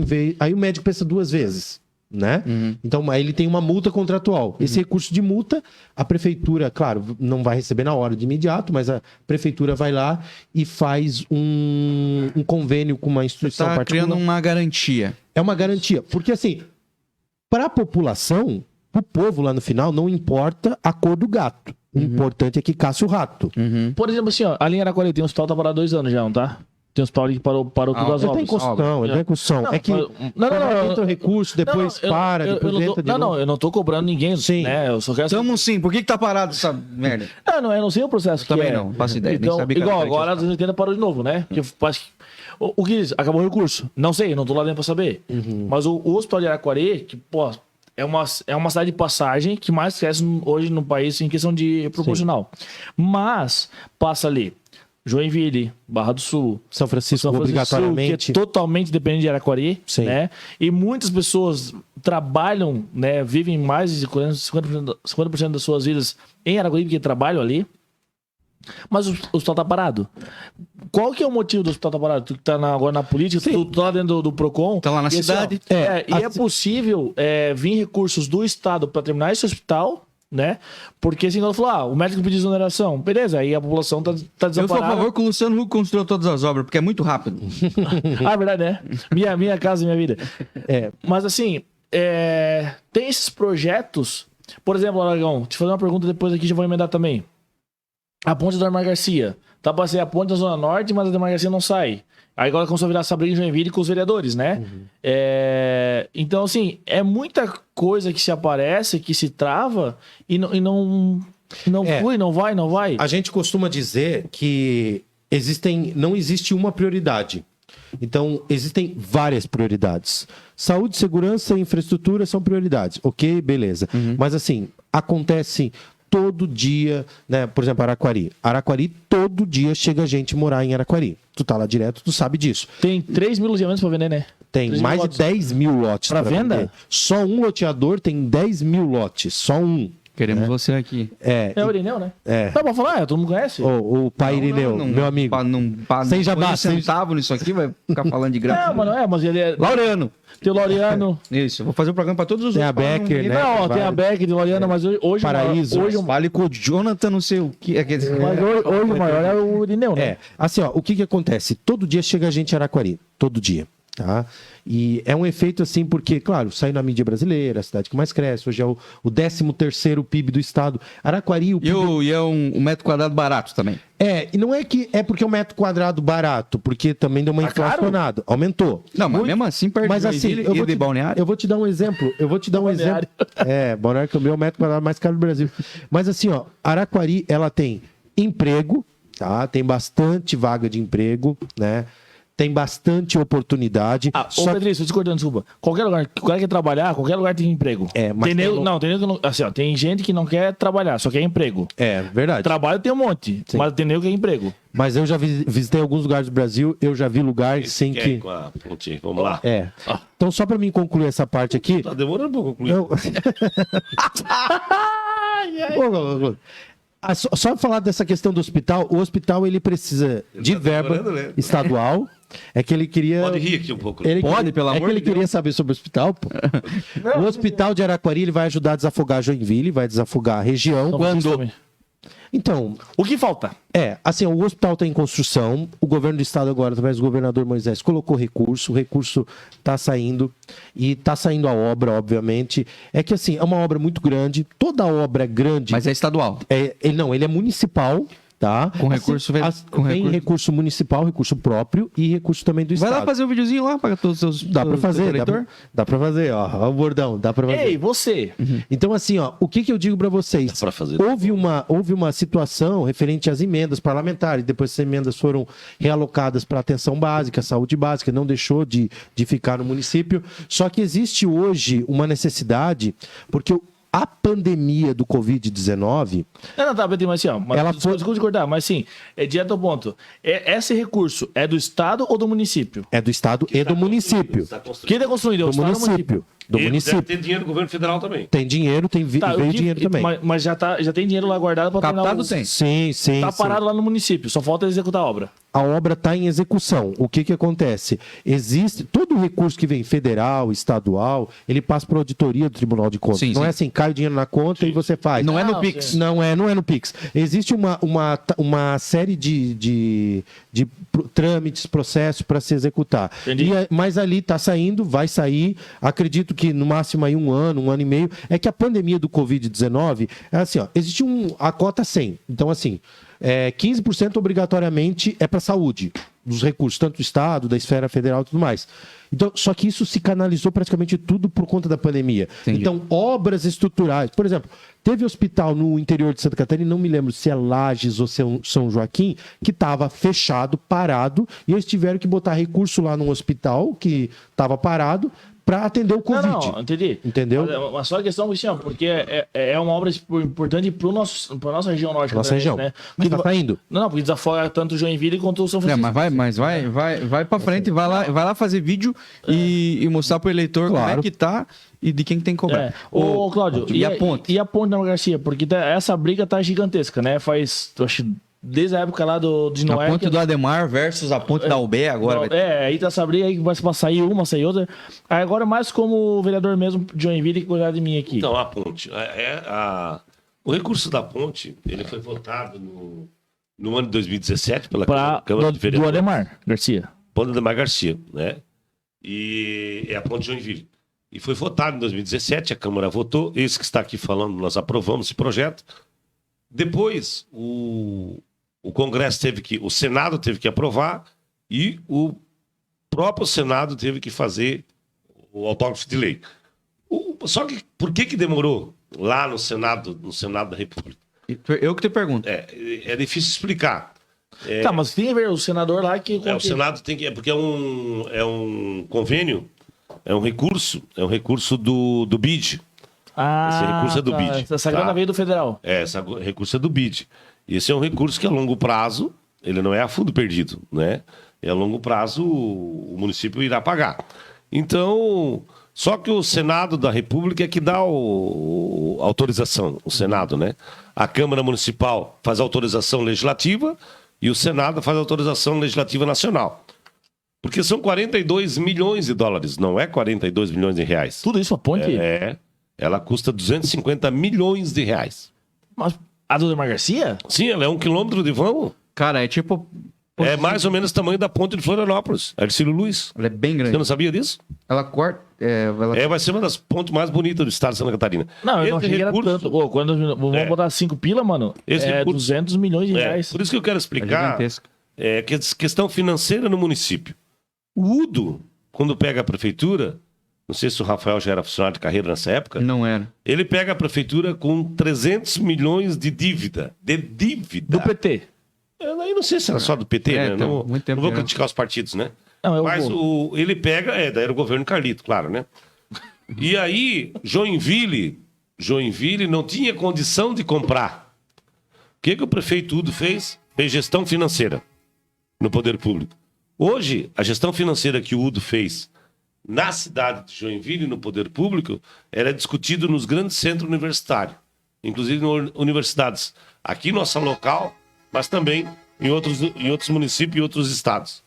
pensa duas vezes, né? Então aí ele tem uma multa contratual. Esse recurso de multa, a prefeitura, claro, não vai receber na hora de imediato, mas a prefeitura vai lá e faz um convênio com uma instituição particular. Criando uma garantia. É uma garantia. Porque assim, para a população, o povo lá no final, não importa a cor do gato. O importante é que caça o rato. Por exemplo, assim, ó, ali em Araquari tem um hospital que tá parado há 2 anos já, não tá? Tem um hospital ali que parou com as Ele obras. tá em construção, ele tá em construção. É que entra o recurso, depois para, depois entra de novo. Eu não tô cobrando ninguém, Sim. né? Eu só quero... Tamo sim. Por que tá parado essa merda? eu não sei o processo Também que é. não, faço ideia, nem Então, sabia que igual, era agora a 280 parou de novo, né? Que eu acho que... O que diz? Acabou o recurso. Não sei, não tô lá dentro pra saber. Mas o hospital de Araquari, que, pô, é uma cidade de passagem que mais cresce hoje no país em questão de proporcional. Mas, passa ali Joinville, Barra do Sul, São Francisco, São Francisco, obrigatoriamente. que é totalmente dependente de Araquari, Sim. né? E muitas pessoas trabalham, né? Vivem mais de 50% das suas vidas em Araquari, porque trabalham ali. Mas o hospital tá parado. Qual que é o motivo do hospital tá parado? Tu que tá agora na política, tu tá lá dentro do Procon. Tá lá na e, assim, cidade. ó, é possível vir recursos do Estado para terminar esse hospital, né? Porque assim, ela falou, o médico pediu exoneração. Beleza, aí a população tá Eu sou a desamparada. favor que o Luciano Huck construa todas as obras, porque é muito rápido. É verdade, né? Minha casa, minha vida. Mas assim, tem esses projetos. Por exemplo, Aragão, te fazer uma pergunta depois aqui, já vou emendar também. A ponte do Ademar Garcia. Tá pra ser a ponte da Zona Norte, mas a Ademar Garcia não sai. Aí agora começou a virar essa briga em Joinville com os vereadores, né? Então, assim, é muita coisa que se aparece, que se trava e não flui, não vai. A gente costuma dizer que não existe uma prioridade. Então, existem várias prioridades. Saúde, segurança e infraestrutura são prioridades. Ok, beleza. Mas, assim, acontece todo dia, né? Por exemplo, Araquari. Araquari, todo dia chega gente morar em Araquari. Tu tá lá direto, tu sabe disso. Tem 3 mil loteamentos pra vender, né? Tem 3 mil mais de lotes. 10 mil lotes Pra venda? vender. Só um loteador tem 10 mil lotes. Só um. Queremos você aqui. É. É o Irineu, né? É. Tá pra falar, todo mundo conhece. O pai Irineu, meu amigo. Sem jabá, Põe um sem- centavo nisso aqui, vai ficar falando de graça. Não, mas não é, mas ele é. Laureano. Tem o Laureano. Isso, eu vou fazer o programa pra todos os Tem a outros, pra Becker, não- né? Não, tem a Beck de Laureano, mas hoje Paraíso. Hoje, Fale com o Jonathan, não sei o que. mas hoje o maior é o Irineu, né? É, assim, ó, o que acontece? Todo dia chega gente em Araquari, todo dia, tá? E é um efeito assim, porque, claro, sai na mídia brasileira, a cidade que mais cresce, hoje é o 13º PIB do estado. Araquari, o PIB... E é um metro quadrado barato também. E não é que é porque é um metro quadrado barato, porque também deu uma Tá caro? inflacionada, aumentou. Não, mas mesmo assim, perto Mas de assim, Joinville e de Balneário. eu vou te dar um exemplo. Balneário. Balneário Camboriú é o metro quadrado mais caro do Brasil. Mas assim, ó, Araquari, ela tem emprego, tá? Tem bastante vaga de emprego, né? Tem bastante oportunidade. Ô, Pedrinho, tô discordando, desculpa. Qualquer lugar que o cara quer trabalhar, qualquer lugar tem emprego. Mas tem nego, não, tem nego que não. Assim, ó, tem gente que não quer trabalhar, só quer emprego. É, verdade. Trabalho tem um monte, mas tem nego que quer emprego. Mas eu já visitei alguns lugares do Brasil, eu já vi lugares sem que... Com a pontinha. Vamos lá. Então, só para mim concluir essa parte aqui... Tá demorando pra concluir. Eu... Só falar dessa questão do hospital, o hospital ele precisa de verba demorando, né? estadual. É que ele queria. Pode rir aqui um pouco. Ele Pode, queria- pelo é amor que ele de Deus. queria saber sobre o hospital, pô. O hospital de Araquari ele vai ajudar a desafogar Joinville, vai desafogar a região. São Francisco também. Então, O que falta? assim, o hospital está em construção, o governo do estado agora, através do governador Moisés, colocou recurso, o recurso está saindo, e está saindo a obra, obviamente. É que, assim, é uma obra muito grande, toda obra grande... Mas é estadual. Ele é municipal, tá? Com recurso- Tem recurso municipal, recurso próprio e recurso também do Vai estado. lá fazer um videozinho lá para todos os seus. Dá pra fazer, dá eleitor? dá pra fazer, ó o bordão, dá pra fazer. Ei, você. Então, assim, ó, o que eu digo pra vocês? Dá pra fazer. Houve uma situação referente às emendas parlamentares, depois essas emendas foram realocadas para atenção básica, saúde básica, não deixou de ficar no município. Só que existe hoje uma necessidade, porque a pandemia do Covid-19, Não, tá, Pedrinho, mas assim, ó. Mas, Ela desculpa te cortar, mas sim, é direto ao ponto. Esse recurso é do Estado ou do município? é do estado e do município. Tá construído. Quem tá construindo? É o Do Estado ou o município. Do Ele município. deve ter dinheiro do governo federal também. Tem dinheiro, Tá, veio o que- dinheiro também. Mas já tem dinheiro lá guardado para Captado tem. Sim. Tá sim. parado lá no município, só falta executar a obra. A obra está em execução. O que acontece? Existe todo o recurso que vem federal, estadual, ele passa para a auditoria do Tribunal de Contas. Sim, não sim. é assim, cai o dinheiro na conta e você faz. Não é no Não, Pix. sim. Não é no Pix. Existe uma série de trâmites, processos para se executar. Entendi. Mas ali está saindo, vai sair. Acredito que no máximo aí um ano e meio. É que a pandemia do Covid-19, é assim, ó, existe a cota 100. Então, assim, 15% obrigatoriamente é para saúde, dos recursos, tanto do Estado, da esfera federal e tudo mais. Então, só que isso se canalizou praticamente tudo por conta da pandemia. Entendi. Então, obras estruturais. Por exemplo, teve hospital no interior de Santa Catarina, não me lembro se é Lages ou se é São Joaquim, que estava fechado, parado, e eles tiveram que botar recurso lá num hospital que estava parado para atender o Covid. Não, entendi. Entendeu? Mas só a questão, Cristiano, porque é uma obra importante para nossa região norte. Nossa região. Né? Que tá saindo. Não, porque desafoga tanto o Joinville quanto o São Não, Francisco. mas vai pra frente, vai lá fazer vídeo e mostrar pro eleitor como é que tá e de quem que tem que cobrar. Ô, Cláudio, e a ponte? E a ponte da Garcia? Porque essa briga tá gigantesca, né? Faz, eu acho, desde a época lá de Noé. A ponte do Ademar versus a ponte da UB agora. Aí tá essa briga aí que vai sair uma, sair outra. Aí agora mais como vereador mesmo de Joinville que cuidar de mim aqui. Então, a ponte. O recurso da ponte, ele foi votado no ano de 2017 pela Câmara de do Vereadores. Ademar Garcia. Ponte Ademar Garcia, né? E é a ponte de Joinville. E foi votado em 2017, a Câmara votou, esse que está aqui falando, nós aprovamos esse projeto. Depois, o Congresso o Senado teve que aprovar e o próprio Senado teve que fazer o autógrafo de lei. Só que por que demorou lá no Senado da República? Eu que te pergunto. É difícil explicar. Tá, mas tem a ver o senador lá que... O Senado tem que... Porque é um convênio, é um recurso do BID. Esse recurso é do BID. Essa grana veio do federal. Esse recurso é do BID. E esse é um recurso que a longo prazo, ele não é a fundo perdido, né? E a longo prazo o município irá pagar. Então, só que o Senado da República é que dá a autorização, o Senado, né? A Câmara Municipal faz a autorização legislativa e o Senado faz a autorização legislativa nacional. Porque são 42 milhões de dólares, não é 42 milhões de reais. Tudo isso a ponte? Ela custa 250 milhões de reais. Mas a do Ademar Garcia? Sim, ela é 1 quilômetro de vão. Cara, é tipo... É mais ou menos o tamanho da ponte de Florianópolis, Ercílio Luiz. Ela é bem grande. Você não sabia disso? Ela corta... Vai ser uma das pontes mais bonitas do estado de Santa Catarina. Não, eu não achei que era tanto. Quando vamos botar 5 pila, mano, recurso, 200 milhões de reais. Por isso que eu quero explicar questão financeira no município. O UDO, quando pega a prefeitura, não sei se o Rafael já era funcionário de carreira nessa época. Não era. Ele pega a prefeitura com 300 milhões de dívida. Do PT. Eu não sei se era só do PT, né? Não vou criticar os partidos, né? Não, mas ele pega, daí era o governo Carlito, claro, né? E aí, Joinville não tinha condição de comprar. O que o prefeito Udo fez? Fez gestão financeira no poder público. Hoje, a gestão financeira que o Udo fez na cidade de Joinville, no poder público, era discutido nos grandes centros universitários, inclusive em universidades aqui nossa local, mas também em outros municípios e outros estados.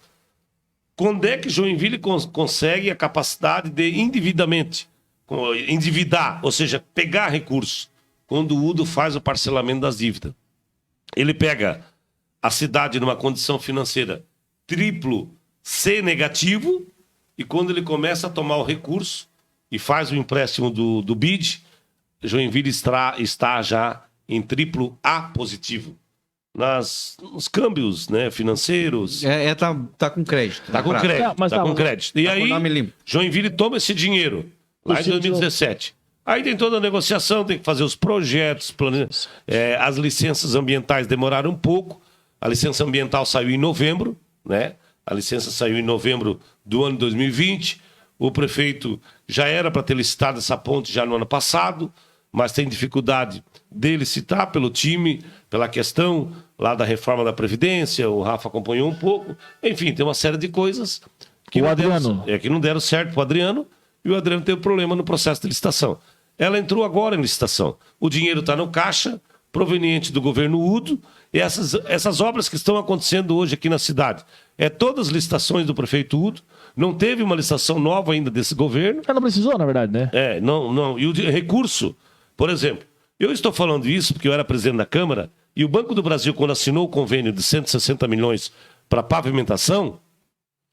Quando é que Joinville consegue a capacidade de endividar, ou seja, pegar recursos? Quando o Udo faz o parcelamento das dívidas. Ele pega a cidade numa condição financeira triplo C negativo, e quando ele começa a tomar o recurso e faz o empréstimo do BID, Joinville está já em triplo A positivo. Nos câmbios, né, financeiros. Tá com crédito. Tá com crédito. E aí, Joinville toma esse dinheiro, lá em 2017. Aí tem toda a negociação, tem que fazer os projetos, as licenças ambientais demoraram um pouco. A licença ambiental saiu em novembro, né? A licença saiu em novembro do ano 2020. O prefeito já era para ter licitado essa ponte já no ano passado, mas tem dificuldade de licitar pelo time, pela questão lá da reforma da Previdência. O Rafa acompanhou um pouco. Enfim, tem uma série de coisas que não deram certo para o Adriano, e o Adriano teve problema no processo de licitação. Ela entrou agora em licitação. O dinheiro está no caixa, proveniente do governo Udo, e essas obras que estão acontecendo hoje aqui na cidade. Todas as licitações do prefeito Udo. Não teve uma licitação nova ainda desse governo. Não precisou, na verdade, né? Não. E o recurso, por exemplo, eu estou falando isso porque eu era presidente da Câmara, e o Banco do Brasil, quando assinou o convênio de 160 milhões para pavimentação,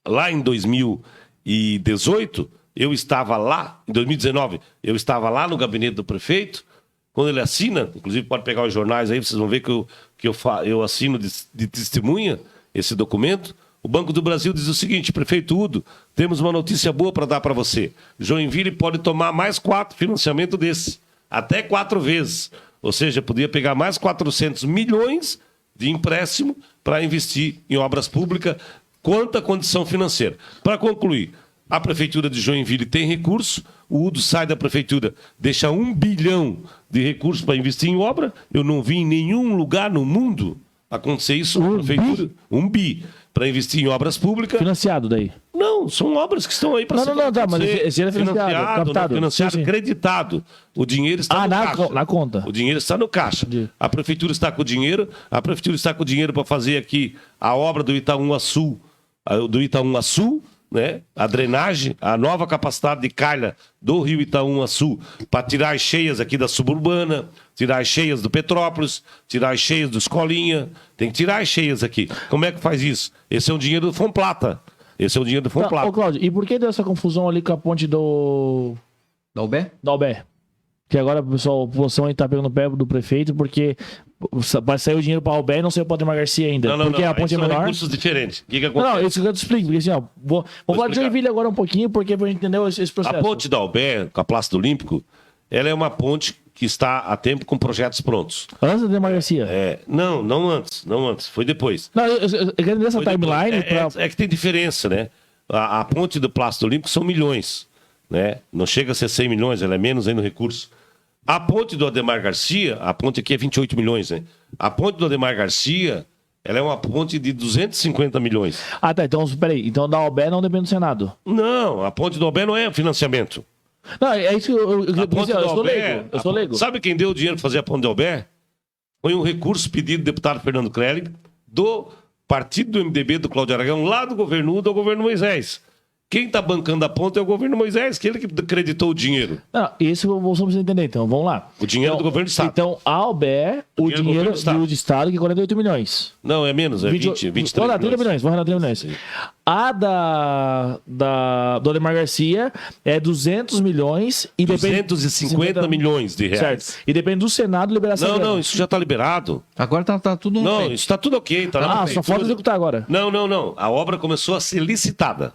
lá em 2018, eu estava lá, em 2019, eu estava lá no gabinete do prefeito, quando ele assina, inclusive pode pegar os jornais aí, vocês vão ver que eu assino de testemunha esse documento. O Banco do Brasil diz o seguinte: prefeito Udo, temos uma notícia boa para dar para você. Joinville pode tomar mais 4 financiamentos desse, até 4 vezes. Ou seja, podia pegar mais 400 milhões de empréstimo para investir em obras públicas, quanto à condição financeira. Para concluir, A prefeitura de Joinville tem recurso, o Udo sai da prefeitura, deixa 1 bilhão de recursos para investir em obra. Eu não vi em nenhum lugar no mundo acontecer isso na prefeitura. 1 bi para investir em obras públicas. Financiado daí. Não, são obras que estão aí para Não, tá, mas esse é financiado, captado. Financiado, Sim, sim. acreditado. O dinheiro está no caixa. Na conta. O dinheiro está no caixa. Entendi. A prefeitura está com o dinheiro. A prefeitura está com o dinheiro para fazer aqui a obra do Itaúna-Sul, né? A drenagem, a nova capacidade de calha do rio Itaúna-Sul para tirar as cheias aqui da suburbana, tirar as cheias do Petrópolis, tirar as cheias do Escolinha. Tem que tirar as cheias aqui. Como é que faz isso? Esse é o dinheiro do Fomplata. Esse é o dinheiro do Fomplata. Ô, Cláudio, e por que deu essa confusão ali com a ponte Da Albé? da Albé? Que agora o pessoal, a população aí tá pegando o pé do prefeito porque vai sair o dinheiro pra Albé e não saiu pra Ademar Garcia ainda. Não, porque a aí ponte é são menor. recursos diferentes. O que acontece? Não, isso que eu te explico. Porque assim, ó, vou falar de explicar. Joinville agora um pouquinho, porque pra gente entender esse processo. A ponte da Albé, com a Praça do Olímpico, ela é uma ponte que está a tempo com projetos prontos. Antes da Ademar Garcia. Não antes, foi depois. Não, eu quero entender essa Foi depois. timeline É que tem diferença, né? A ponte do Praça do Olímpico são milhões, né? Não chega a ser 100 milhões, ela é menos aí no recurso. A ponte do Ademar Garcia, a ponte aqui é 28 milhões, né? A ponte do Ademar Garcia, ela é uma ponte de 250 milhões. Ah, tá. Então, peraí. Então, da Albé não depende do Senado. Não, a ponte do Albé não é financiamento. Não, é isso que A ponte do eu sou Albé, leigo. Eu sou leigo. Sabe quem deu o dinheiro para fazer a ponte do Albé? Foi um recurso pedido do deputado Fernando Crelli, do partido do MDB, do Cláudio Aragão, lá do governo do governo Moisés. Quem está bancando a ponte é o governo Moisés, que ele que acreditou o dinheiro. Não, isso eu vou só pra você entender. Então, vamos lá. O dinheiro do governo do Estado. Então, a Albé, o dinheiro do dinheiro governo do Estado. do Estado, que é 48 milhões. Não, é menos, é 23 Vamos lá, 30 milhões. Vamos lá, 30 milhões. A do Ademar Garcia é 200 milhões e depende... 250 milhões de reais. Certo. E depende do Senado liberar essa grana. Não, isso já está liberado. Agora tá tudo no Não, peito. isso está tudo ok. Tá na Ah, só prefeitura. falta executar agora. Não. A obra começou a ser licitada.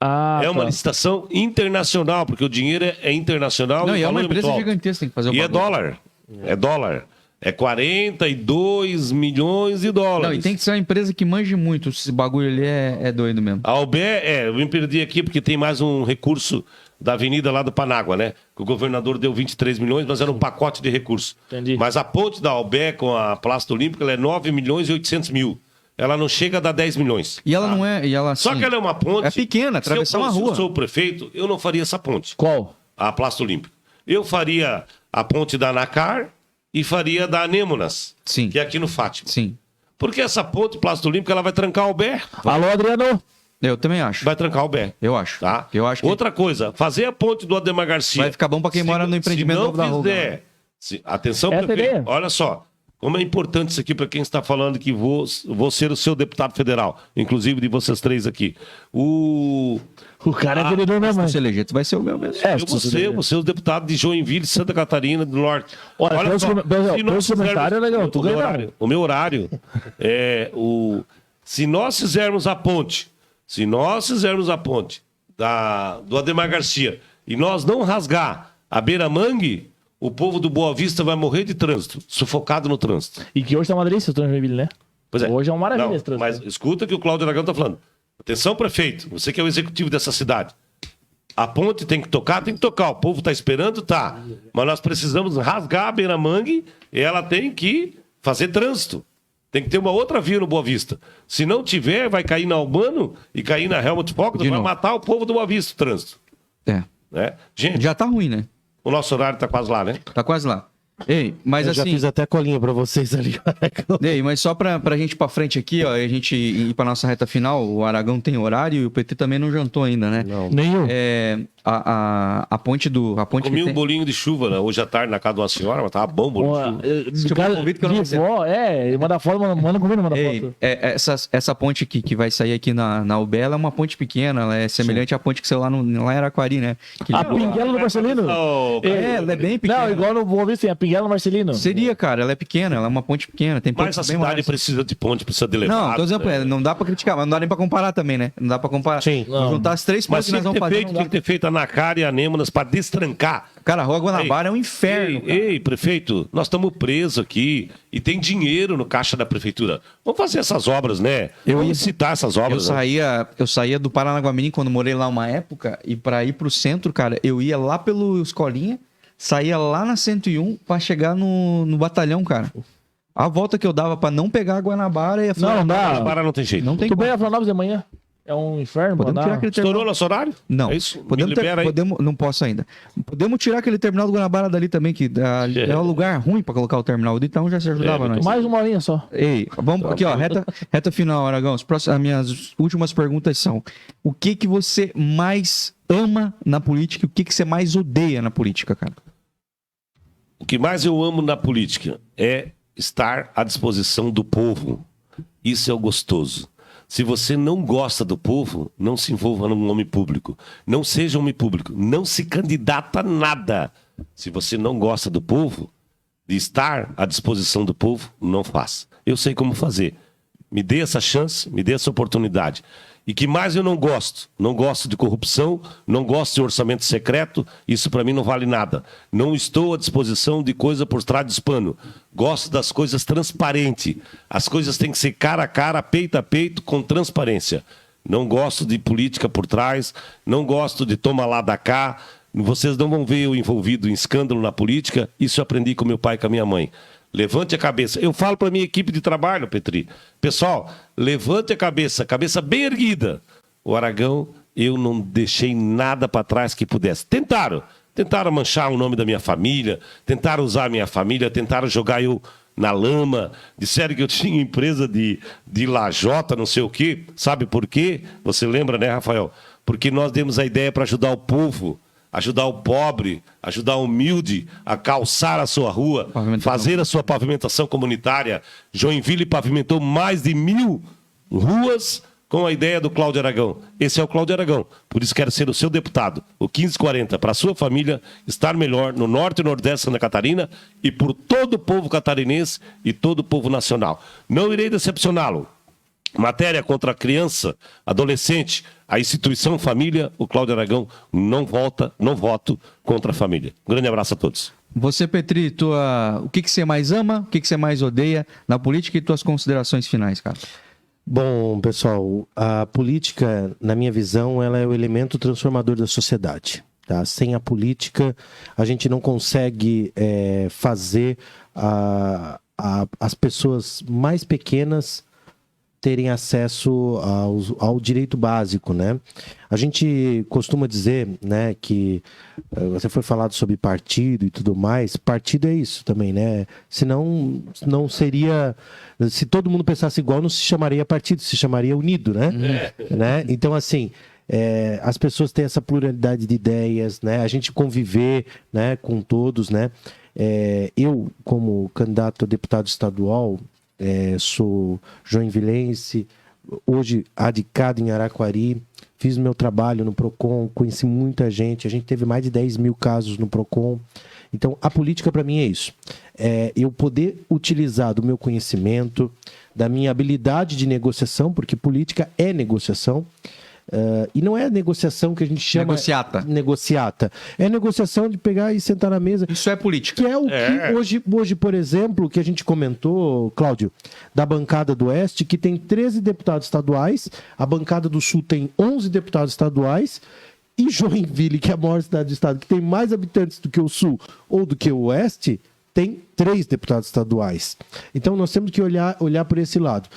Ah, É uma tá. licitação internacional, porque o dinheiro é internacional. Não, o e é uma valor empresa muito alto. gigantesca, tem que fazer o E é bagulho. dólar. É dólar. É 42 milhões de dólares. Não, e tem que ser uma empresa que manje muito. Esse bagulho ali é doido mesmo. A Albé, eu me perdi aqui porque tem mais um recurso da avenida lá do Panágua, né? Que o governador deu 23 milhões, mas era um pacote de recursos. Entendi. Mas a ponte da Albé com a Praça Olímpica, ela é 9 milhões e 800 mil. Ela não chega a dar 10 milhões. E ela não é. E ela, Só assim, que ela é uma ponte... é pequena, atravessar uma Se rua. eu sou o prefeito, eu não faria essa ponte. Qual? A Praça Olímpica. Eu faria a ponte da Anacar e faria da Anêmonas, Sim. que é aqui no Fátima. Sim. Porque essa ponte Praça Olímpica, ela vai trancar o Bé. Alô, Adriano? Eu também acho. Vai trancar o Bé. Eu acho. Tá? Eu acho que Outra coisa, fazer a ponte do Ademar Garcia. vai ficar bom pra quem mora no empreendimento se novo da não rua. fizer, atenção, Essa prefeito, ideia. olha só. Como é importante isso aqui para quem está falando que vou ser o seu deputado federal, inclusive de vocês três aqui. O cara é vereador mesmo, Se né? você eleger, tu vai ser o meu mesmo. É, Eu vou ser os deputados de Joinville, Santa Catarina do Norte. Olha, pelo só, pelo se nós comentário é legal, fizermos- tu ganha. o meu horário é se nós fizermos a ponte, do Ademar Garcia e nós não rasgar a beira-mangue, o povo do Boa Vista vai morrer de trânsito, sufocado no trânsito. E que hoje tá uma delícia o Joinville, né? Pois é. Hoje é uma maravilha Não, esse trânsito. mas escuta o que o Cláudio Aragão está falando. Atenção, prefeito, você que é o executivo dessa cidade. A ponte tem que tocar. O povo está esperando, tá. Mas nós precisamos rasgar a beira-mangue e ela tem que fazer trânsito. Tem que ter uma outra via no Boa Vista. Se não tiver, vai cair na Albano e cair na Helmut Faulkner, De vai novo. matar o povo do Boa Vista, o trânsito. É. Né? Gente, Já tá ruim, né? o nosso horário está quase lá, né? Tá quase lá. Ei, mas Eu já assim. fiz até colinha pra vocês ali. Ei, mas só pra gente ir pra frente aqui, ó, e a gente ir pra nossa reta final, o Aragão tem horário e o PT também não jantou ainda, né? Não. Nenhum. A ponte do. A ponte Comi que um tem... bolinho de chuva, né? Hoje à tarde na casa de uma senhora, mas tava bom o bolinho de chuva. Tipo, Cara, convite que eu não de vó, manda foto, manda comigo, manda Ei, foto. essa ponte que vai sair aqui na UBE, ela é uma ponte pequena, ela é semelhante à ponte que saiu lá em Araquari, né? Que A liga- Pinguela do Marcelino? Oh, ela é bem pequena. Não, igual no Boa Vista tem a Pinguela do Marcelino. Seria, cara, ela é pequena, ela é uma ponte pequena. Tem Mas pontes a bem cidade maiores. precisa de ponte, precisa de elevado. Não, tô dizendo pra né? ela, não dá pra criticar, mas não dá nem pra comparar também, né? Não dá pra comparar. Sim. Vou juntar as três pontes Mas que nós tinha que vamos ter fazer. feito, não tinha dá. que ter feito Bota na cara e anêmonas pra destrancar. Cara, a Rua Guanabara é um inferno. Ei, prefeito, nós estamos presos aqui e tem dinheiro no caixa da prefeitura. Vamos fazer essas obras, né? Vamos citar essas obras. Eu saía do Paranaguamirim quando morei lá uma época e pra ir pro centro, cara, eu ia lá pelo Escolinha, saía lá na 101 pra chegar no batalhão, cara. A volta que eu dava pra não pegar a Guanabara e a Não dá. Guanabara não tem jeito. Não tem Tu como. vem a Florianópolis de manhã? É um inferno, Podemos mano. tirar aquele terminal. Estourou nosso horário? Não. É isso? Podemos, Me libera aí. não posso ainda. Podemos tirar aquele terminal do Guanabara dali também, que é um lugar ruim pra colocar o terminal. Então já se ajudava nós. Mais uma horinha só. Ei, vamos aqui, ó, reta final, Aragão. As minhas últimas perguntas são: o que você mais ama na política e o que você mais odeia na política, cara? O que mais eu amo na política é estar à disposição do povo. Isso é o gostoso. Se você não gosta do povo, não se envolva num homem público. Não seja homem público. Não se candidata a nada. Se você não gosta do povo, de estar à disposição do povo, não faça. Eu sei como fazer. Me dê essa chance, me dê essa oportunidade. E que mais eu não gosto? Não gosto de corrupção, não gosto de orçamento secreto, isso para mim não vale nada. Não estou à disposição de coisa por trás dos panos. Gosto das coisas transparentes. As coisas têm que ser cara a cara, peito a peito, com transparência. Não gosto de política por trás, não gosto de toma lá da cá. Vocês não vão ver eu envolvido em escândalo na política, isso eu aprendi com meu pai e com a minha mãe. Levante a cabeça. Eu falo para minha equipe de trabalho, Petri. Pessoal, levante a cabeça bem erguida. O Aragão, eu não deixei nada para trás que pudesse. Tentaram manchar o nome da minha família, tentaram usar a minha família, tentaram jogar eu na lama, disseram que eu tinha empresa de lajota, não sei o quê. Sabe por quê? Você lembra, né, Rafael? Porque nós demos a ideia para ajudar o povo, ajudar o pobre, ajudar o humilde a calçar a sua rua, fazer a sua pavimentação comunitária. Joinville pavimentou mais de 1.000 ruas com a ideia do Cláudio Aragão. Esse é o Cláudio Aragão. Por isso quero ser o seu deputado. O 1540, para a sua família estar melhor no norte e nordeste de Santa Catarina e por todo o povo catarinense e todo o povo nacional. Não irei decepcioná-lo. Matéria contra a criança, adolescente, a instituição família, o Cláudio Aragão não voto contra a família. Um grande abraço a todos. Você, Petri, o que você mais ama, o que você mais odeia na política e tuas considerações finais, cara? Bom, pessoal, a política, na minha visão, ela é o elemento transformador da sociedade. Tá? Sem a política, a gente não consegue fazer as pessoas mais pequenas terem acesso ao direito básico, né? A gente costuma dizer, né, que você foi falado sobre partido e tudo mais. Partido é isso também, né? Senão não seria, se todo mundo pensasse igual, não se chamaria partido, se chamaria unido, né? Né? Então, assim, as pessoas têm essa pluralidade de ideias, né? A gente conviver, né, com todos, né? Eu, como candidato a deputado estadual, sou joinvilense, hoje radicado em Araquari, fiz meu trabalho no PROCON, conheci muita gente, a gente teve mais de 10 mil casos no PROCON. Então, a política para mim é isso. Eu poder utilizar do meu conhecimento, da minha habilidade de negociação, porque política é negociação, e não é negociação que a gente chama... Negociata. É negociação de pegar e sentar na mesa. Isso é política. Que é o que hoje, por exemplo, que a gente comentou, Cláudio, da bancada do Oeste, que tem 13 deputados estaduais, a bancada do Sul tem 11 deputados estaduais, e Joinville, que é a maior cidade do estado, que tem mais habitantes do que o Sul ou do que o Oeste, tem 3 deputados estaduais. Então, nós temos que olhar por esse lado.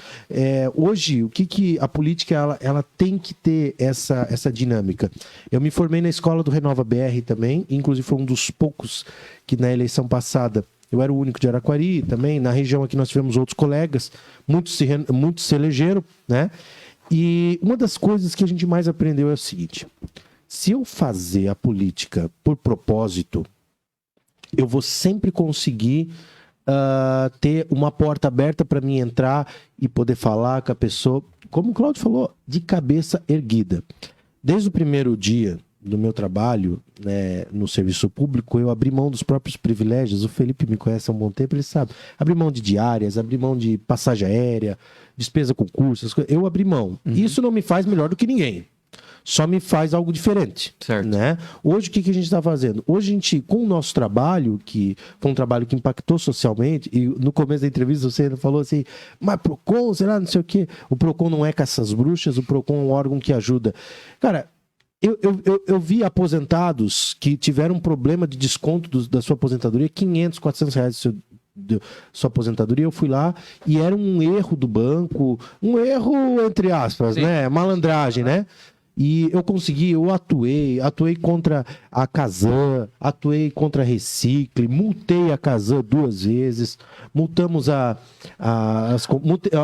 Hoje, o que a política ela tem que ter essa dinâmica? Eu me formei na escola do Renova BR também, inclusive foi um dos poucos que na eleição passada, eu era o único de Araquari também. Na região aqui nós tivemos outros colegas, muitos se elegeram, né? E uma das coisas que a gente mais aprendeu é o seguinte: se eu fazer a política por propósito, eu vou sempre conseguir ter uma porta aberta para mim entrar e poder falar com a pessoa, como o Cláudio falou, de cabeça erguida. Desde o primeiro dia do meu trabalho, né, no serviço público, eu abri mão dos próprios privilégios. O Felipe me conhece há um bom tempo, ele sabe. Abri mão de diárias, abri mão de passagem aérea, despesa com cursos, eu abri mão. Isso não me faz melhor do que ninguém. só me faz algo diferente. Certo. Né? Hoje, o que a gente está fazendo? Hoje, a gente, com o nosso trabalho, que foi um trabalho que impactou socialmente, e no começo da entrevista você ainda falou assim, mas PROCON, sei lá, não sei o quê. O PROCON não é caça às bruxas, o PROCON é um órgão que ajuda. Cara, eu vi aposentados que tiveram um problema de desconto da sua aposentadoria, 500, 400 reais de sua aposentadoria. Eu fui lá e era um erro do banco, um erro entre aspas, né? Malandragem, né? E eu consegui, eu atuei contra a Casan, atuei contra a Recicle, multei a Casan 2 vezes, multamos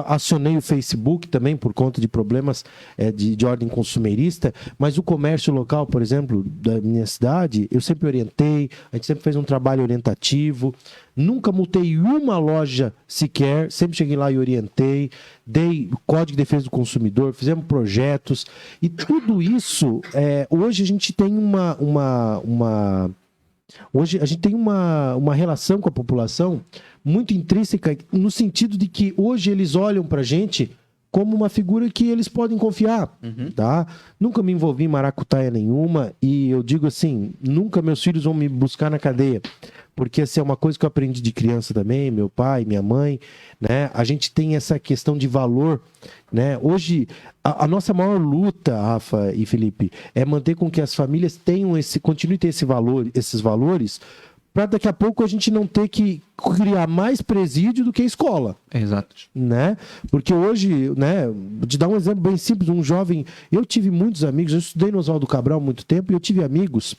acionei o Facebook também por conta de problemas de ordem consumerista, mas o comércio local, por exemplo, da minha cidade, eu sempre orientei, a gente sempre fez um trabalho orientativo, nunca multei uma loja sequer, sempre cheguei lá e orientei, dei Código de Defesa do Consumidor, fizemos projetos, e tudo isso, hoje a gente tem hoje a gente tem uma relação com a população muito intrínseca, no sentido de que hoje eles olham pra gente como uma figura que eles podem confiar, tá? Nunca me envolvi em maracutaia nenhuma e eu digo assim, nunca meus filhos vão me buscar na cadeia, porque assim, é uma coisa que eu aprendi de criança também, meu pai, minha mãe, né? A gente tem essa questão de valor, né? Hoje, a nossa maior luta, Rafa e Felipe, é manter com que as famílias tenham continuem a ter esses valores, para daqui a pouco a gente não ter que criar mais presídio do que escola. Exato. Né? Porque hoje, né, vou te dar um exemplo bem simples, um jovem, eu tive muitos amigos, eu estudei no Oswaldo Cabral há muito tempo, e eu tive amigos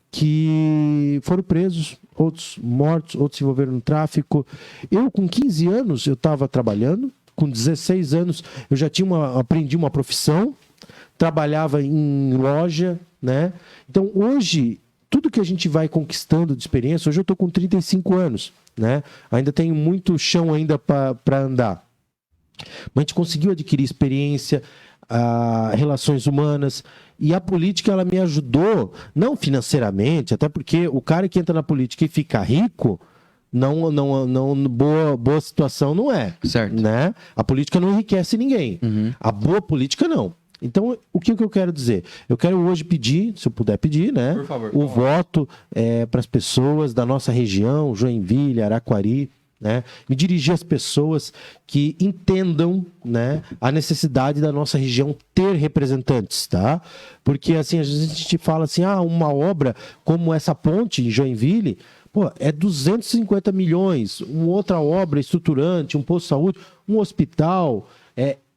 que foram presos, outros mortos, outros se envolveram no tráfico. Eu, com 15 anos, eu estava trabalhando, com 16 anos, eu já aprendi uma profissão, trabalhava em loja, né? Então, hoje, tudo que a gente vai conquistando de experiência, hoje eu estou com 35 anos, né? Ainda tenho muito chão ainda para andar. Mas a gente conseguiu adquirir experiência, relações humanas, e a política ela me ajudou, não financeiramente, até porque o cara que entra na política e fica rico, boa situação não é. Certo. Né? A política não enriquece ninguém. A boa política não. Então, o que eu quero dizer? Eu quero hoje pedir, se eu puder pedir, né? Por favor. O voto para as pessoas da nossa região, Joinville, Araquari, né? Me dirigir às pessoas que entendam, né, a necessidade da nossa região ter representantes, tá? Porque, assim, às vezes a gente fala assim, uma obra como essa ponte em Joinville, pô, é 250 milhões, uma outra obra estruturante, um posto de saúde, um hospital,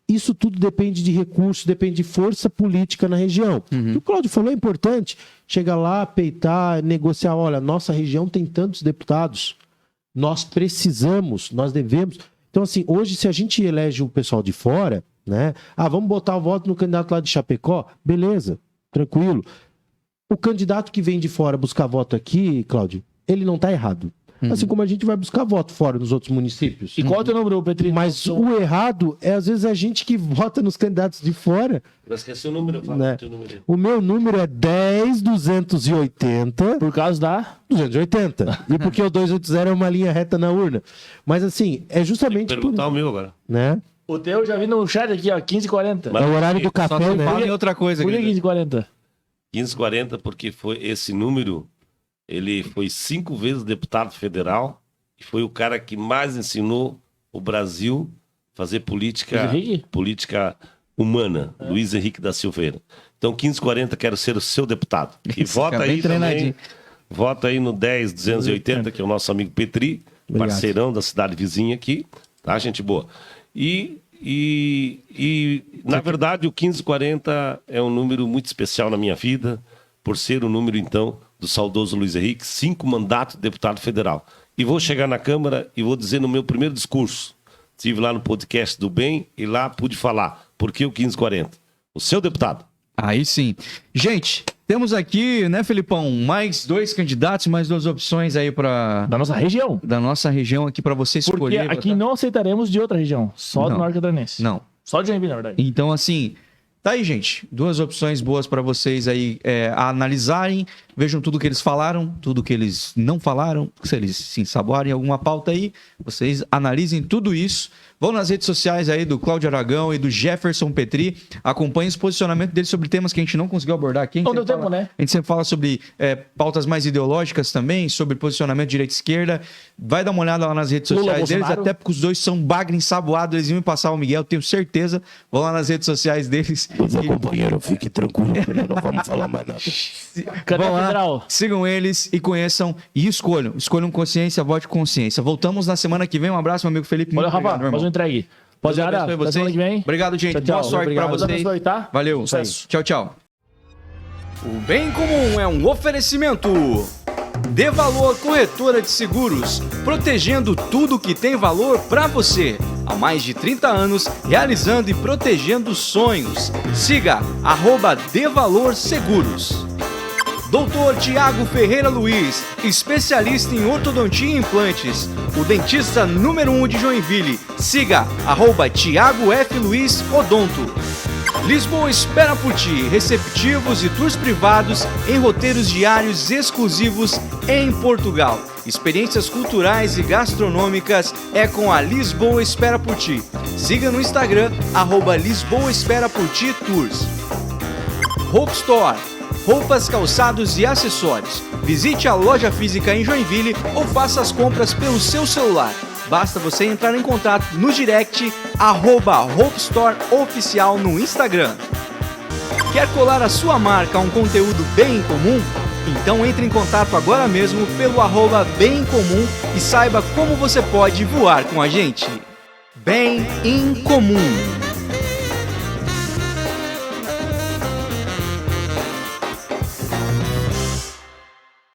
isso tudo depende de recursos, depende de força política na região. O que o Cláudio falou é importante. Chega lá, peitar, negociar. Olha, nossa região tem tantos deputados. Nós precisamos, nós devemos. Então, assim, hoje, se a gente elege o pessoal de fora, né? Vamos botar o voto no candidato lá de Chapecó? Beleza, tranquilo. O candidato que vem de fora buscar voto aqui, Cláudio, ele não está errado. Assim como a gente vai buscar voto fora nos outros municípios. E qual é o teu número, Petri? Mas o errado é, às vezes, a gente que vota nos candidatos de fora. Mas que é seu número, fala Né? o teu número. O meu número é 10.280. Por causa da... 280. E porque o 280 é uma linha reta na urna. Mas, assim, é justamente Perguntar o meu agora. né? O teu, já vi no chat aqui, ó, 15h40. É o horário do Só café, não né? fala em outra coisa. Por que querido. 15h40? 1540, porque foi esse número, ele foi 5 vezes deputado federal e foi o cara que mais ensinou o Brasil a fazer política humana, Luiz Henrique da Silveira. Então, 1540, quero ser o seu deputado. E vota Fica bem aí também, treinadinho. vota aí no 10280, que é o nosso amigo Petri, Obrigado. parceirão da cidade vizinha aqui, tá, gente boa? E na verdade, o 1540 é um número muito especial na minha vida, por ser o número, então, do saudoso Luiz Henrique, 5 mandatos de deputado federal. E vou chegar na Câmara e vou dizer no meu primeiro discurso, estive lá no podcast do Bem e lá pude falar, por que o 1540? O seu deputado. Aí sim. Gente, temos aqui, né, Felipão, mais 2 candidatos, mais 2 opções aí Da nossa região. da nossa região aqui para você Porque escolher. aqui votar. não aceitaremos de outra região. Só do Não. Norte Catarinense. Não. Só de Joinville, na verdade. Então, assim, Tá aí, gente. 2 opções boas para vocês aí analisarem. Vejam tudo que eles falaram, tudo que eles não falaram. Se eles se ensaboarem alguma pauta aí, vocês analisem tudo isso. Vão nas redes sociais aí do Cláudio Aragão e do Jefferson Petri. Acompanhem os posicionamentos deles sobre temas que a gente não conseguiu abordar aqui. Não deu tempo, né? A gente sempre fala sobre pautas mais ideológicas também, sobre posicionamento direita e esquerda. Vai dar uma olhada lá nas redes Lula, sociais deles, Bolsonaro. até porque os dois são bagre ensaboado, eles iam me passar o Miguel, tenho certeza. Vão lá nas redes sociais deles. Companheiro, fique tranquilo, que nós não vamos falar mais nada. Cadê Vão a lá, federal? sigam eles e conheçam e escolham. Escolham consciência, vote consciência. Voltamos na semana que vem. Um abraço, meu amigo Felipe. Olha, Muito obrigado, Rafa, meu irmão. faz uma entregue. Deus Rapaziada, abençoe até vocês. semana que vem. Obrigado, gente. Tchau, tchau. Boa sorte pra Deus vocês. abençoe, tá? Valeu. Sucesso. Tchau, tchau. O Bem Comum é um oferecimento. Dê Valor Corretora de Seguros, protegendo tudo que tem valor para você. Há mais de 30 anos, realizando e protegendo sonhos. Siga @Dê Valor Seguros. Dr. Tiago Ferreira Luiz, especialista em ortodontia e implantes. O dentista número 1 de Joinville. Siga @Tiago F. Luiz Odonto. Lisboa espera por ti, receptivos e tours privados em roteiros diários exclusivos em Portugal. Experiências culturais e gastronômicas é com a Lisboa Espera por Ti. Siga no Instagram, @Lisboa Espera por Ti Tours. Hope Store, roupas, calçados e acessórios. Visite a loja física em Joinville ou faça as compras pelo seu celular. Basta você entrar em contato no direct @Hope Store Oficial no Instagram. Quer colar a sua marca a um conteúdo bem em comum? Então entre em contato agora mesmo pelo @Bem em Comum e saiba como você pode voar com a gente. Bem em Comum.